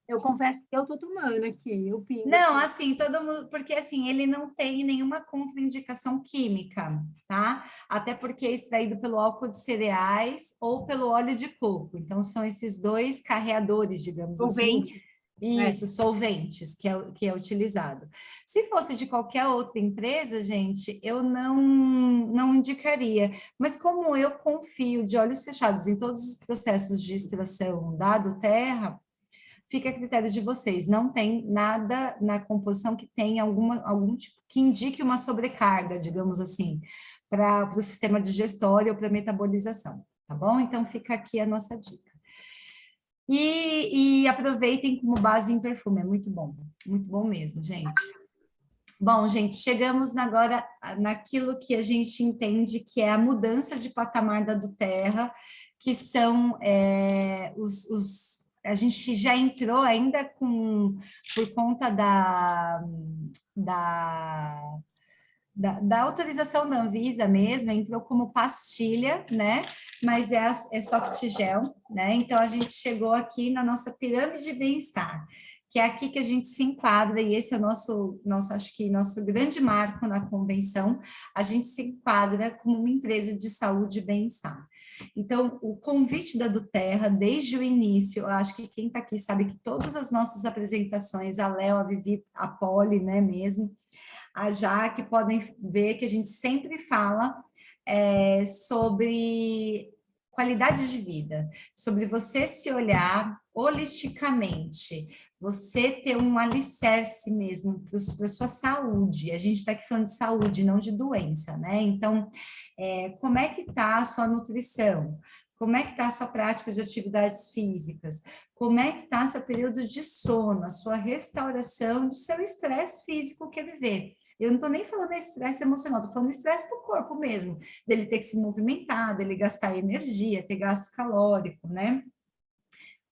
Eu confesso que eu tô tomando aqui, eu pingo. Não, assim, todo mundo, porque assim, ele não tem nenhuma contraindicação química, tá? Até porque é extraído pelo álcool de cereais ou pelo óleo de coco. Então, são esses 2 carreadores, digamos assim. Isso, solventes, que é utilizado. Se fosse de qualquer outra empresa, gente, eu não indicaria. Mas como eu confio de olhos fechados em todos os processos de extração da terra, fica a critério de vocês. Não tem nada na composição que tenha algum tipo que indique uma sobrecarga, digamos assim, para o sistema digestório ou para a metabolização, tá bom? Então, fica aqui a nossa dica. E aproveitem como base em perfume, é muito bom mesmo, gente. Bom, gente, chegamos agora naquilo que a gente entende que é a mudança de patamar da Doterra, que são a gente já entrou ainda por conta da autorização da Anvisa mesmo, entrou como pastilha, né? Mas é soft gel, né? Então, a gente chegou aqui na nossa pirâmide de bem-estar, que é aqui que a gente se enquadra, e esse é o acho que nosso grande marco na convenção, a gente se enquadra como uma empresa de saúde e bem-estar. Então, o convite da Doterra, desde o início, eu acho que quem está aqui sabe que todas as nossas apresentações, a Léo, a Vivi, a Poli, né, mesmo, a Jaque, podem ver que a gente sempre fala sobre qualidade de vida, sobre você se olhar holisticamente, você ter um alicerce mesmo para a sua saúde. A gente está aqui falando de saúde, não de doença, né? Então, como é que está a sua nutrição? Como é que está a sua prática de atividades físicas? Como é que está seu período de sono, a sua restauração do seu estresse físico que é viver? Eu não estou nem falando estresse emocional, estou falando estresse para o corpo mesmo, dele ter que se movimentar, dele gastar energia, ter gasto calórico, né?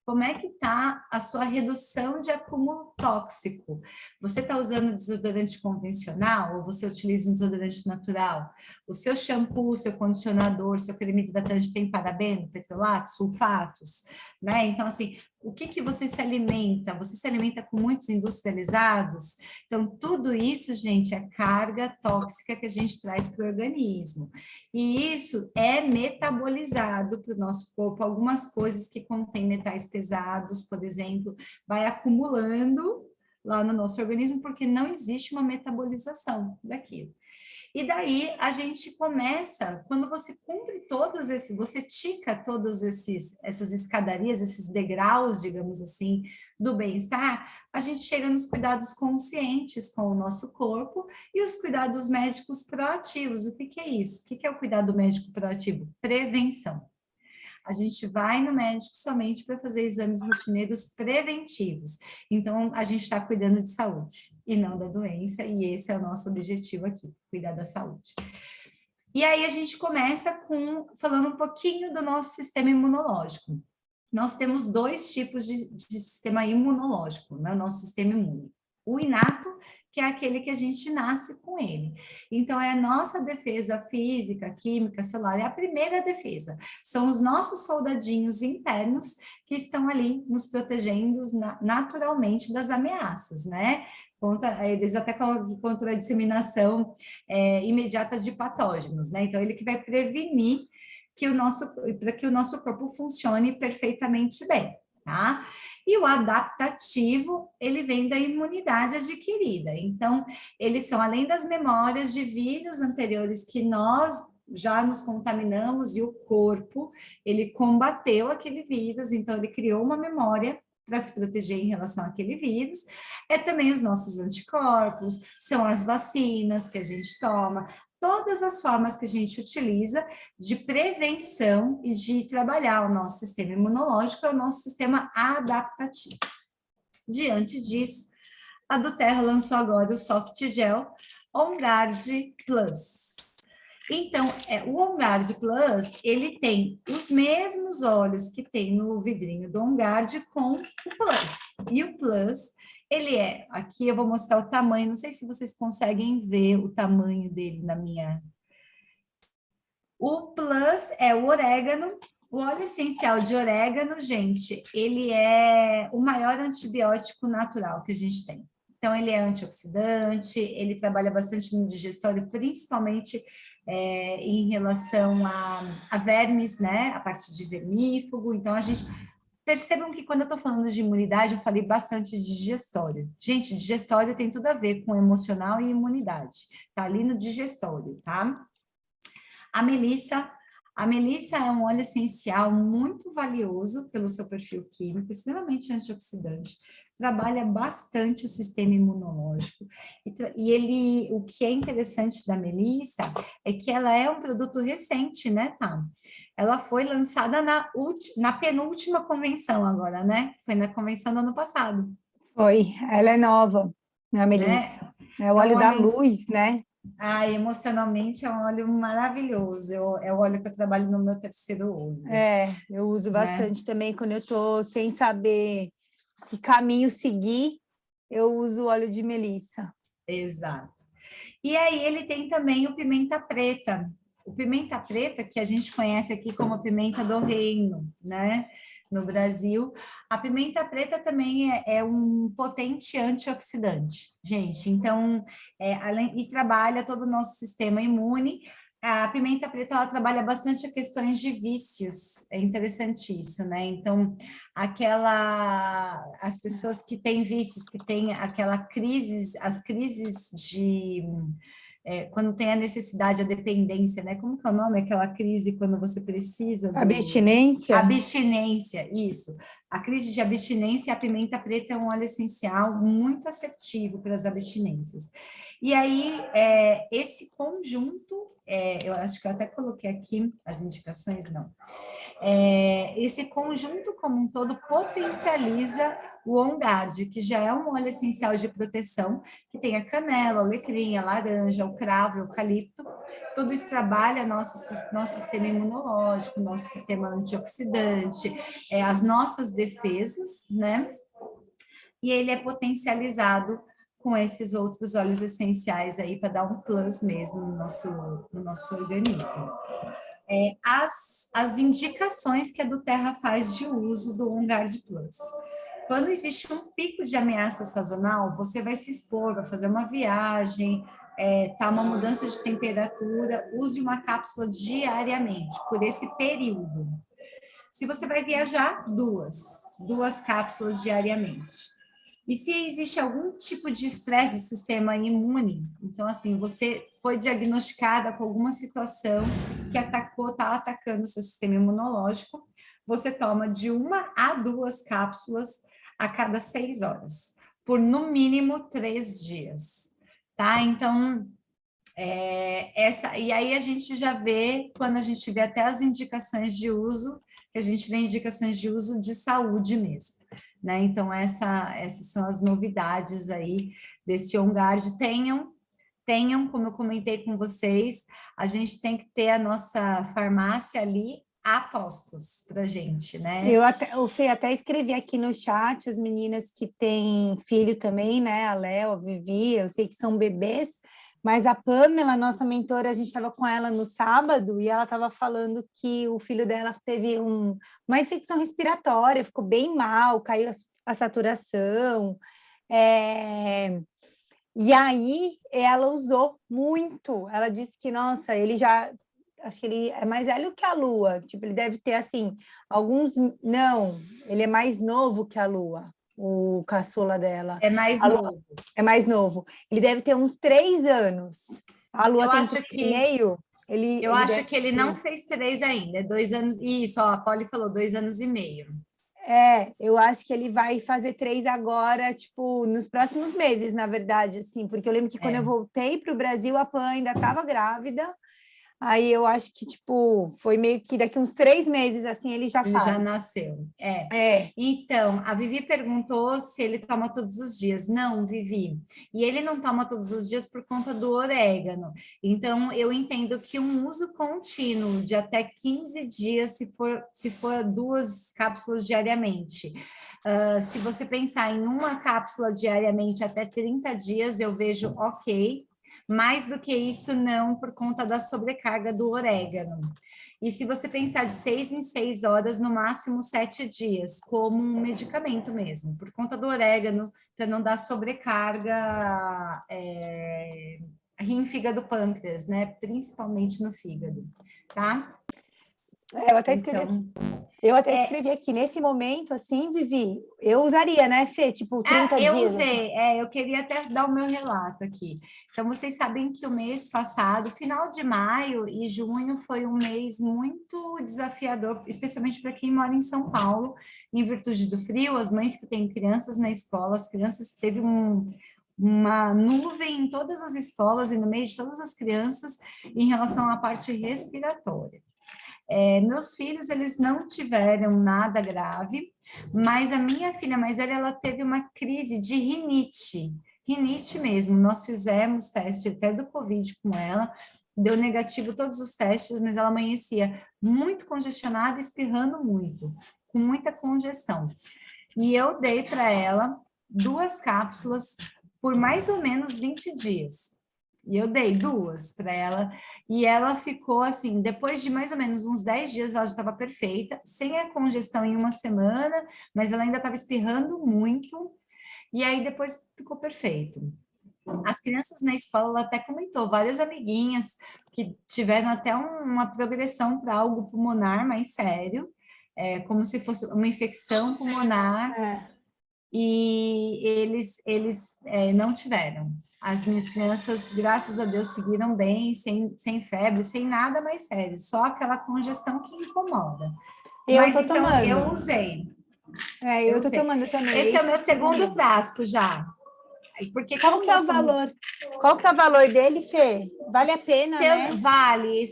Como é que está a sua redução de acúmulo tóxico? Você está usando desodorante convencional ou você utiliza um desodorante natural? O seu shampoo, seu condicionador, seu creme hidratante tem parabeno, petrolato, sulfatos, né? Então, assim, o que você se alimenta? Você se alimenta com muitos industrializados? Então, tudo isso, gente, é carga tóxica que a gente traz para o organismo. E isso é metabolizado para o nosso corpo. Algumas coisas que contêm metais pesados, por exemplo, vai acumulando lá no nosso organismo, porque não existe uma metabolização daquilo. E daí a gente começa, quando você cumpre você tica todas essas escadarias, esses degraus, digamos assim, do bem-estar, a gente chega nos cuidados conscientes com o nosso corpo e os cuidados médicos proativos. O que é isso? O que é o cuidado médico proativo? Prevenção. a gente vai no médico somente para fazer exames rotineiros preventivos. Então, a gente está cuidando de saúde e não da doença, e esse é o nosso objetivo aqui, cuidar da saúde. E aí a gente começa falando um pouquinho do nosso sistema imunológico. Nós temos 2 tipos de sistema imunológico, né? O nosso sistema imune. O inato, que é aquele que a gente nasce com ele. Então, é a nossa defesa física, química, celular, é a primeira defesa. São os nossos soldadinhos internos que estão ali nos protegendo naturalmente das ameaças, né? Eles até colocam contra a disseminação imediata de patógenos, né? Então, ele que vai prevenir para que o nosso corpo funcione perfeitamente bem, tá? E o adaptativo, ele vem da imunidade adquirida. Então, eles são, além das memórias de vírus anteriores que nós já nos contaminamos e o corpo, ele combateu aquele vírus, então ele criou uma memória para se proteger em relação àquele vírus, é também os nossos anticorpos, são as vacinas que a gente toma, todas as formas que a gente utiliza de prevenção e de trabalhar o nosso sistema imunológico é o nosso sistema adaptativo. Diante disso, a Duterra lançou agora o Soft Gel On Guard Plus. Então, o On Guard Plus, ele tem os mesmos óleos que tem no vidrinho do On Guard com o Plus. E o Plus, ele aqui eu vou mostrar o tamanho, não sei se vocês conseguem ver o tamanho dele na minha... O Plus é o orégano, o óleo essencial de orégano, gente, ele é o maior antibiótico natural que a gente tem. Então, ele é antioxidante, ele trabalha bastante no digestório, principalmente em relação a vermes, né? A parte de vermífugo. Então, a gente... Percebam que quando eu estou falando de imunidade, eu falei bastante de digestório. Gente, digestório tem tudo a ver com emocional e imunidade. Tá ali no digestório, tá? A melissa é um óleo essencial muito valioso pelo seu perfil químico, extremamente antioxidante, trabalha bastante o sistema imunológico. E o que é interessante da melissa é que ela é um produto recente, né, tá? Ela foi lançada na penúltima convenção agora, né? Foi na convenção do ano passado. Foi, ela é nova, a melissa. É o óleo da luz, né? Emocionalmente é um óleo maravilhoso. É o óleo que eu trabalho no meu terceiro olho. Eu uso bastante também quando eu tô sem saber que caminho seguir, eu uso o óleo de melissa. Exato. E aí ele tem também o pimenta preta. O pimenta preta, que a gente conhece aqui como pimenta do reino, né? No Brasil. A pimenta preta também é um potente antioxidante, gente. Então, e trabalha todo o nosso sistema imune. A pimenta preta, ela trabalha bastante a questões de vícios, é interessante isso, né? Então, as pessoas que têm vícios, que têm as crises de... quando tem a necessidade, a dependência, né? Como que é o nome? Aquela crise quando você precisa... Abstinência? Abstinência, isso. A crise de abstinência, a pimenta preta é um óleo essencial muito assertivo para as abstinências. E aí, esse conjunto... eu acho que eu até coloquei aqui as indicações, não. Esse conjunto como um todo potencializa o On Guard, que já é um óleo essencial de proteção, que tem a canela, o alecrim, a laranja, o cravo, o eucalipto. Tudo isso trabalha nosso sistema imunológico, nosso sistema antioxidante, as nossas defesas, né? E ele é potencializado com esses outros óleos essenciais aí para dar um plus mesmo no nosso organismo. As indicações que a Duterra faz de uso do On Guard Plus. Quando existe um pico de ameaça sazonal, você vai se expor, vai fazer uma viagem, uma mudança de temperatura, use uma cápsula diariamente, por esse período. Se você vai viajar, duas cápsulas diariamente. E se existe algum tipo de estresse do sistema imune, então, assim, você foi diagnosticada com alguma situação que está atacando o seu sistema imunológico, você toma de 1 a 2 cápsulas a cada 6 horas, por no mínimo 3 dias, tá? Então, e aí a gente já vê, quando a gente vê até as indicações de uso, que a gente dê indicações de uso de saúde mesmo, né? Então, essas são as novidades aí desse On Guard. Tenham, como eu comentei com vocês, a gente tem que ter a nossa farmácia ali a postos para a gente, né? O Fê, até escrevi aqui no chat as meninas que têm filho também, né? A Léo, a Vivi, eu sei que são bebês, mas a Pamela, nossa mentora, a gente estava com ela no sábado e ela estava falando que o filho dela teve uma infecção respiratória, ficou bem mal, caiu a saturação. E aí ela usou muito. Ela disse que, nossa, ele já... Acho que ele é mais velho que a Lua. Tipo, ele deve ter, assim, alguns... Não, ele é mais novo que a Lua, o caçula dela. É mais Lua novo. é mais novo. Ele deve ter uns 3 anos. A Lua Eu tem acho 3 que... e meio. Eu acho que ele não fez 3 ainda, é 2 anos... Isso, ó, a Polly falou 2 anos e meio. Eu acho que ele vai fazer 3 agora, tipo, nos próximos meses, na verdade, assim, porque eu lembro que quando eu voltei para o Brasil, a Pan ainda estava grávida. Aí eu acho que, tipo, foi meio que daqui uns 3 meses, assim, ele já Ele faz. já nasceu. Então, a Vivi perguntou se ele toma todos os dias. Não, Vivi. E ele não toma todos os dias por conta do orégano. Então, eu entendo que um uso contínuo de até 15 dias, se for 2 cápsulas diariamente. Se você pensar em uma cápsula diariamente até 30 dias, eu vejo ok. Mais do que isso, não, por conta da sobrecarga do orégano. E se você pensar de 6 em 6 horas, no máximo 7 dias, como um medicamento mesmo, por conta do orégano, para não dar sobrecarga rim, fígado, pâncreas, né? Principalmente no fígado, tá? Eu até escrevi aqui, nesse momento, assim, Vivi, eu usaria, né, Fê? Tipo, 30 dias. Eu usei, eu queria até dar o meu relato aqui. Então, vocês sabem que o mês passado, final de maio e junho, foi um mês muito desafiador, especialmente para quem mora em São Paulo, em virtude do frio, as mães que têm crianças na escola, as crianças teve uma nuvem em todas as escolas e no meio de todas as crianças em relação à parte respiratória. Meus filhos, eles não tiveram nada grave, mas a minha filha mais velha, ela teve uma crise de rinite mesmo. Nós fizemos teste até do Covid com ela, deu negativo todos os testes, mas ela amanhecia muito congestionada, espirrando muito, com muita congestão. E eu dei para ela 2 cápsulas por mais ou menos 20 dias. E eu dei 2 para ela, e ela ficou assim, depois de mais ou menos uns 10 dias, ela já estava perfeita, sem a congestão em uma semana, mas ela ainda estava espirrando muito, e aí depois ficou perfeito. As crianças na escola, ela até comentou, várias amiguinhas que tiveram até uma progressão para algo pulmonar mais sério, como se fosse uma infecção pulmonar, e eles não tiveram. As minhas crianças, graças a Deus, seguiram bem, sem febre, sem nada mais sério, só aquela congestão que incomoda. Mas então, tomando. eu usei. Eu tô tomando também. Esse é o meu segundo frasco já. Porque Qual que é o valor? Qual que é o valor dele, Fê? Vale a pena, né? Vale.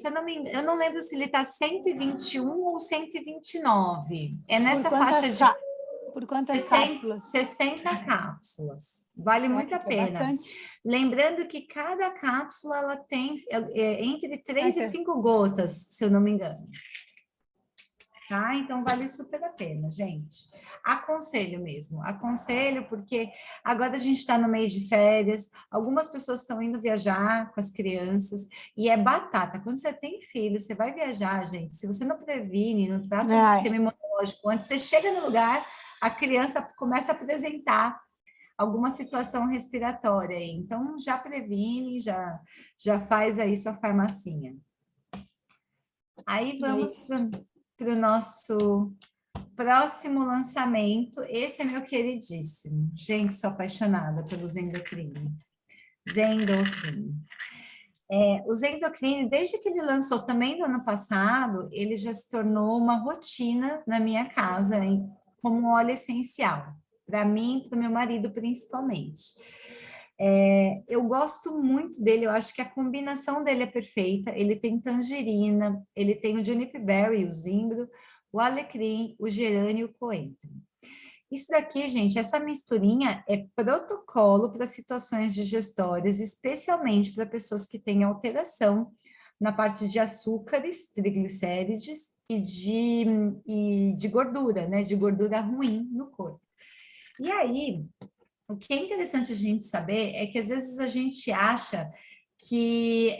Eu não lembro se ele está 121 ou 129. É nessa faixa de... Por quantas cápsulas? 60 cápsulas. Vale muito a pena. Bastante. Lembrando que cada cápsula ela tem entre 3 e 5 gotas, se eu não me engano. Tá? Então, vale super a pena, gente. Aconselho mesmo. Aconselho porque agora a gente está no mês de férias, algumas pessoas estão indo viajar com as crianças e é batata. Quando você tem filho, você vai viajar, gente. Se você não previne, não trata do sistema imunológico antes, você chega no lugar, a criança começa a apresentar alguma situação respiratória aí. Então, já previne, já faz aí sua farmacinha. Aí, vamos para o nosso próximo lançamento. Esse é meu queridíssimo. Gente, sou apaixonada pelo Zendocrine. O Zendocrine, desde que ele lançou também no ano passado, ele já se tornou uma rotina na minha casa, como um óleo essencial, para mim e para o meu marido principalmente. Eu gosto muito dele, eu acho que a combinação dele é perfeita. Ele tem tangerina, ele tem o juniper berry, o zimbro, o alecrim, o gerânio e o coentro. Isso daqui, gente, essa misturinha é protocolo para situações digestórias, especialmente para pessoas que têm alteração na parte de açúcares, triglicérides e de gordura, né? De gordura ruim no corpo. E aí, o que é interessante a gente saber é que às vezes a gente acha que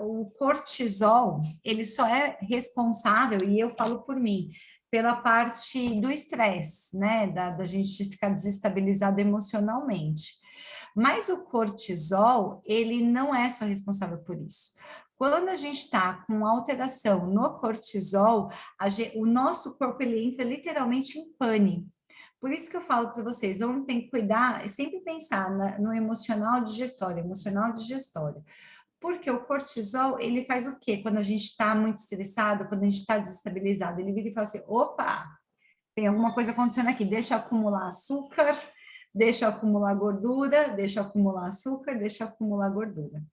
o cortisol, ele só é responsável, e eu falo por mim, pela parte do estresse, né, da gente ficar desestabilizado emocionalmente. Mas o cortisol, ele não é só responsável por isso. Quando a gente está com alteração no cortisol, o nosso corpo ele entra literalmente em pane. Por isso que eu falo para vocês, vamos ter que cuidar, sempre pensar no emocional digestório, porque o cortisol, ele faz o quê? Quando a gente está muito estressado, quando a gente está desestabilizado, ele vira e fala assim, opa, tem alguma coisa acontecendo aqui, deixa eu acumular açúcar, deixa eu acumular gordura, deixa eu acumular açúcar, deixa eu acumular gordura.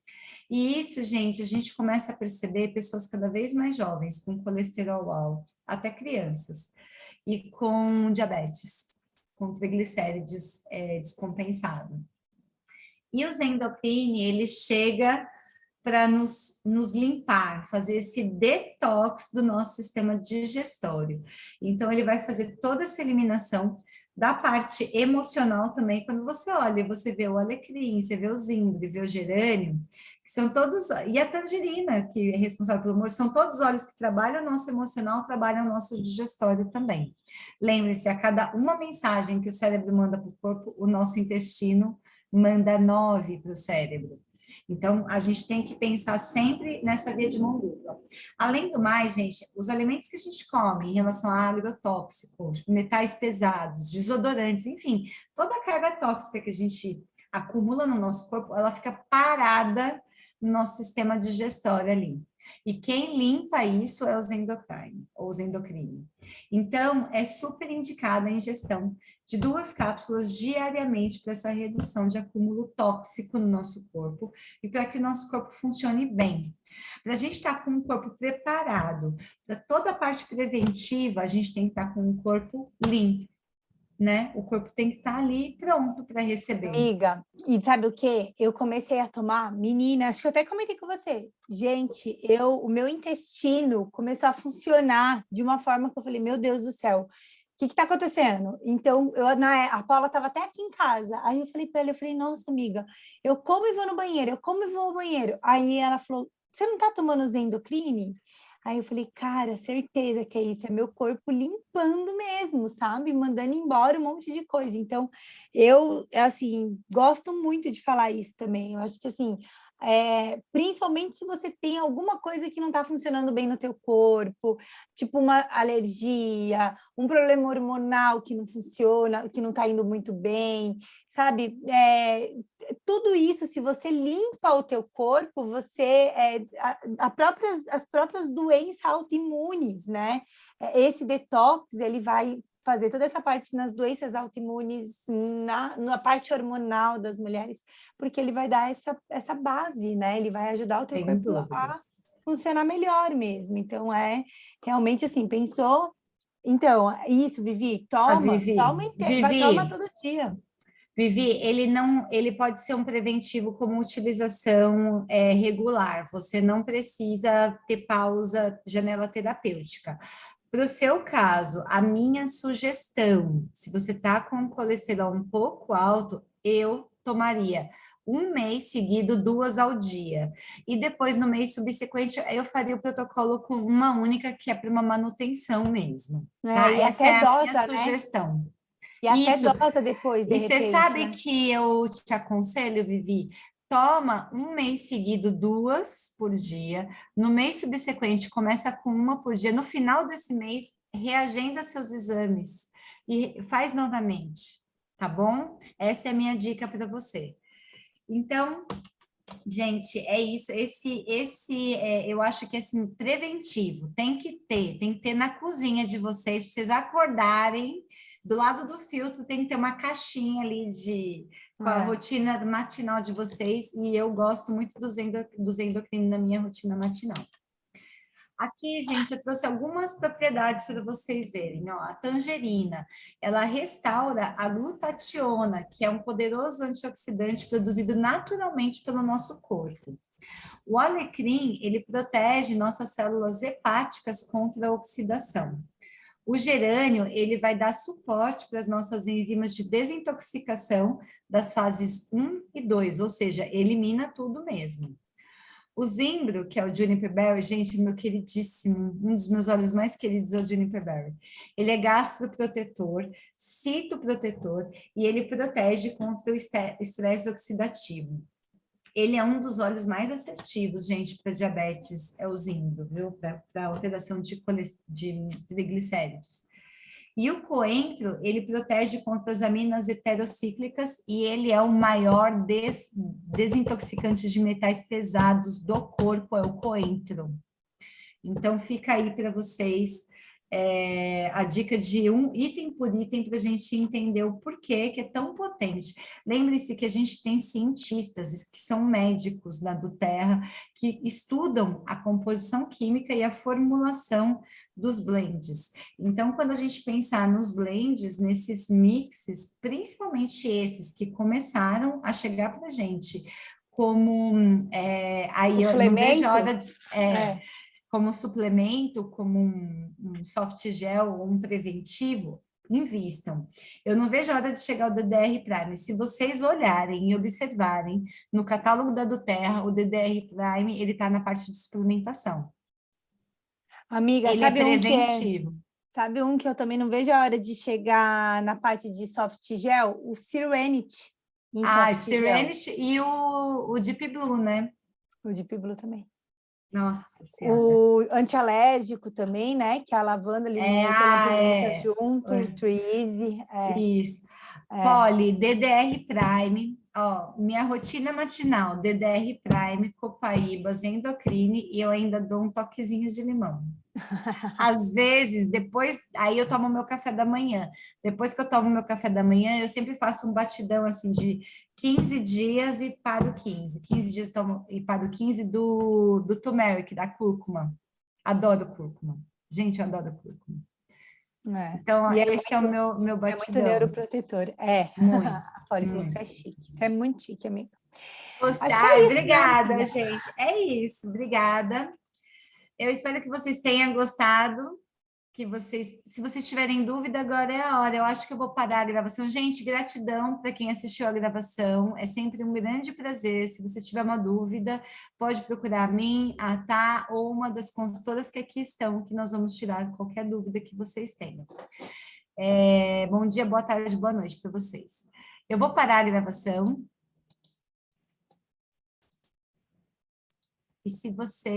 E isso, gente, a gente começa a perceber pessoas cada vez mais jovens, com colesterol alto, até crianças, e com diabetes, com triglicérides descompensado. E o Zendocrine, ele chega para nos limpar, fazer esse detox do nosso sistema digestório. Então, ele vai fazer toda essa eliminação da parte emocional também. Quando você olha, você vê o alecrim, você vê o zimbro, vê o gerânio, que são todos, e a tangerina, que é responsável pelo humor, são todos óleos que trabalham o nosso emocional, trabalham o nosso digestório também. Lembre-se, a cada uma mensagem que o cérebro manda para o corpo, o nosso intestino manda 9 para o cérebro. Então, a gente tem que pensar sempre nessa via de mão dupla. Além do mais, gente, os alimentos que a gente come em relação a agrotóxicos, metais pesados, desodorantes, enfim, toda a carga tóxica que a gente acumula no nosso corpo, ela fica parada no nosso sistema digestório ali. E quem limpa isso é o Zendocrine, ou Zendocrine. Então, é super indicada a ingestão de 2 cápsulas diariamente para essa redução de acúmulo tóxico no nosso corpo e para que o nosso corpo funcione bem. Para a gente estar com o corpo preparado, para toda a parte preventiva, a gente tem que estar com o corpo limpo, né? O corpo tem que estar ali pronto para receber. Amiga, e sabe o que? Eu comecei a tomar, menina, acho que eu até comentei com você. Gente, o meu intestino começou a funcionar de uma forma que eu falei, meu Deus do céu, o que está acontecendo? Então, a Paula estava até aqui em casa. Aí eu falei para ela, eu falei, nossa, amiga, eu como e vou no banheiro, eu como e vou ao banheiro. Aí ela falou, você não está tomando Zendocrine? Aí eu falei, cara, certeza que é isso, é meu corpo limpando mesmo, sabe? Mandando embora um monte de coisa. Então, eu, assim, gosto muito de falar isso também. Eu acho que, assim, principalmente se você tem alguma coisa que não está funcionando bem no teu corpo, tipo uma alergia, um problema hormonal que não funciona, que não está indo muito bem, sabe? Tudo isso, se você limpa o teu corpo, você as próprias doenças autoimunes, né? Esse detox, ele vai fazer toda essa parte nas doenças autoimunes, na parte hormonal das mulheres, porque ele vai dar essa base, né? Ele vai ajudar o teu Sem corpo a dúvidas. funcionar melhor mesmo. Então, realmente assim, pensou... Então, isso, Vivi, toma Vivi, todo dia. Vivi, ele pode ser um preventivo como utilização regular. Você não precisa ter pausa, janela terapêutica. Para o seu caso, a minha sugestão, se você está com colesterol um pouco alto, eu tomaria 1 mês seguido, 2 ao dia. E depois, no mês subsequente, eu faria o protocolo com uma única, que é para uma manutenção mesmo. Tá? E Essa até é a minha dosa, né? sugestão. E até Isso. dosa depois, de E você repente, sabe né? que eu te aconselho, Vivi, toma 1 mês seguido 2 por dia. No mês subsequente, começa com 1 por dia. No final desse mês, reagenda seus exames e faz novamente, tá bom? Essa é a minha dica para você. Então, gente, é isso. Eu acho que assim, preventivo tem que ter na cozinha de vocês, para vocês acordarem. Do lado do filtro tem que ter uma caixinha ali com a rotina matinal de vocês, e eu gosto muito do Zendocrine na minha rotina matinal. Aqui, gente, eu trouxe algumas propriedades para vocês verem. Ó, a tangerina, ela restaura a glutationa, que é um poderoso antioxidante produzido naturalmente pelo nosso corpo. O alecrim, ele protege nossas células hepáticas contra a oxidação. O gerânio, ele vai dar suporte para as nossas enzimas de desintoxicação das fases 1 e 2, ou seja, elimina tudo mesmo. O zimbro, que é o Juniper Berry, gente, meu queridíssimo, um dos meus óleos mais queridos é o Juniper Berry. Ele é gastroprotetor, citoprotetor e ele protege contra o estresse oxidativo. Ele é um dos óleos mais assertivos, gente, para diabetes, é o zimbro, viu? Para alteração de triglicérides. E o coentro, ele protege contra as aminas heterocíclicas e ele é o maior desintoxicante de metais pesados do corpo, é o coentro. Então, fica aí para vocês a dica de um item por item para a gente entender o porquê que é tão potente. Lembre-se que a gente tem cientistas que são médicos da do Terra que estudam a composição química e a formulação dos blends. Então, quando a gente pensar nos blends, nesses mixes, principalmente esses que começaram a chegar para a gente como aí eu não vejo a hora de como suplemento, como um soft gel ou um preventivo, invistam. Eu não vejo a hora de chegar o DDR Prime. Se vocês olharem e observarem no catálogo da doTERRA, o DDR Prime, ele está na parte de suplementação. Amiga, ele sabe é preventivo. Sabe um que eu também não vejo a hora de chegar na parte de soft gel? O Serenity. Serenity e o Deep Blue, né? O Deep Blue também. Nossa Senhora. O antialérgico também, né? Que a lavanda, limão e pimenta junto, o Treezy. Isso. Poli, DDR Prime, ó, minha rotina matinal, DDR Prime, copaíbas, endocrine e eu ainda dou um toquezinho de limão. Às vezes, depois, aí eu tomo meu café da manhã. Depois que eu tomo meu café da manhã, eu sempre faço um batidão assim de 15 dias e paro 15. 15 dias tomo e paro 15 do turmeric, da cúrcuma. Adoro cúrcuma. Gente, eu adoro cúrcuma. Então, esse é o meu batidão. É muito neuroprotetor. Muito. A Poli falou que você é chique. Você é muito chique, amiga. Obrigada, né, gente. É isso, obrigada. Eu espero que vocês tenham gostado, se vocês tiverem dúvida, agora é a hora. Eu acho que eu vou parar a gravação. Gente, gratidão para quem assistiu a gravação. É sempre um grande prazer. Se você tiver uma dúvida, pode procurar a mim, a Tá, ou uma das consultoras que aqui estão, que nós vamos tirar qualquer dúvida que vocês tenham. Bom dia, boa tarde, boa noite para vocês. Eu vou parar a gravação. E se você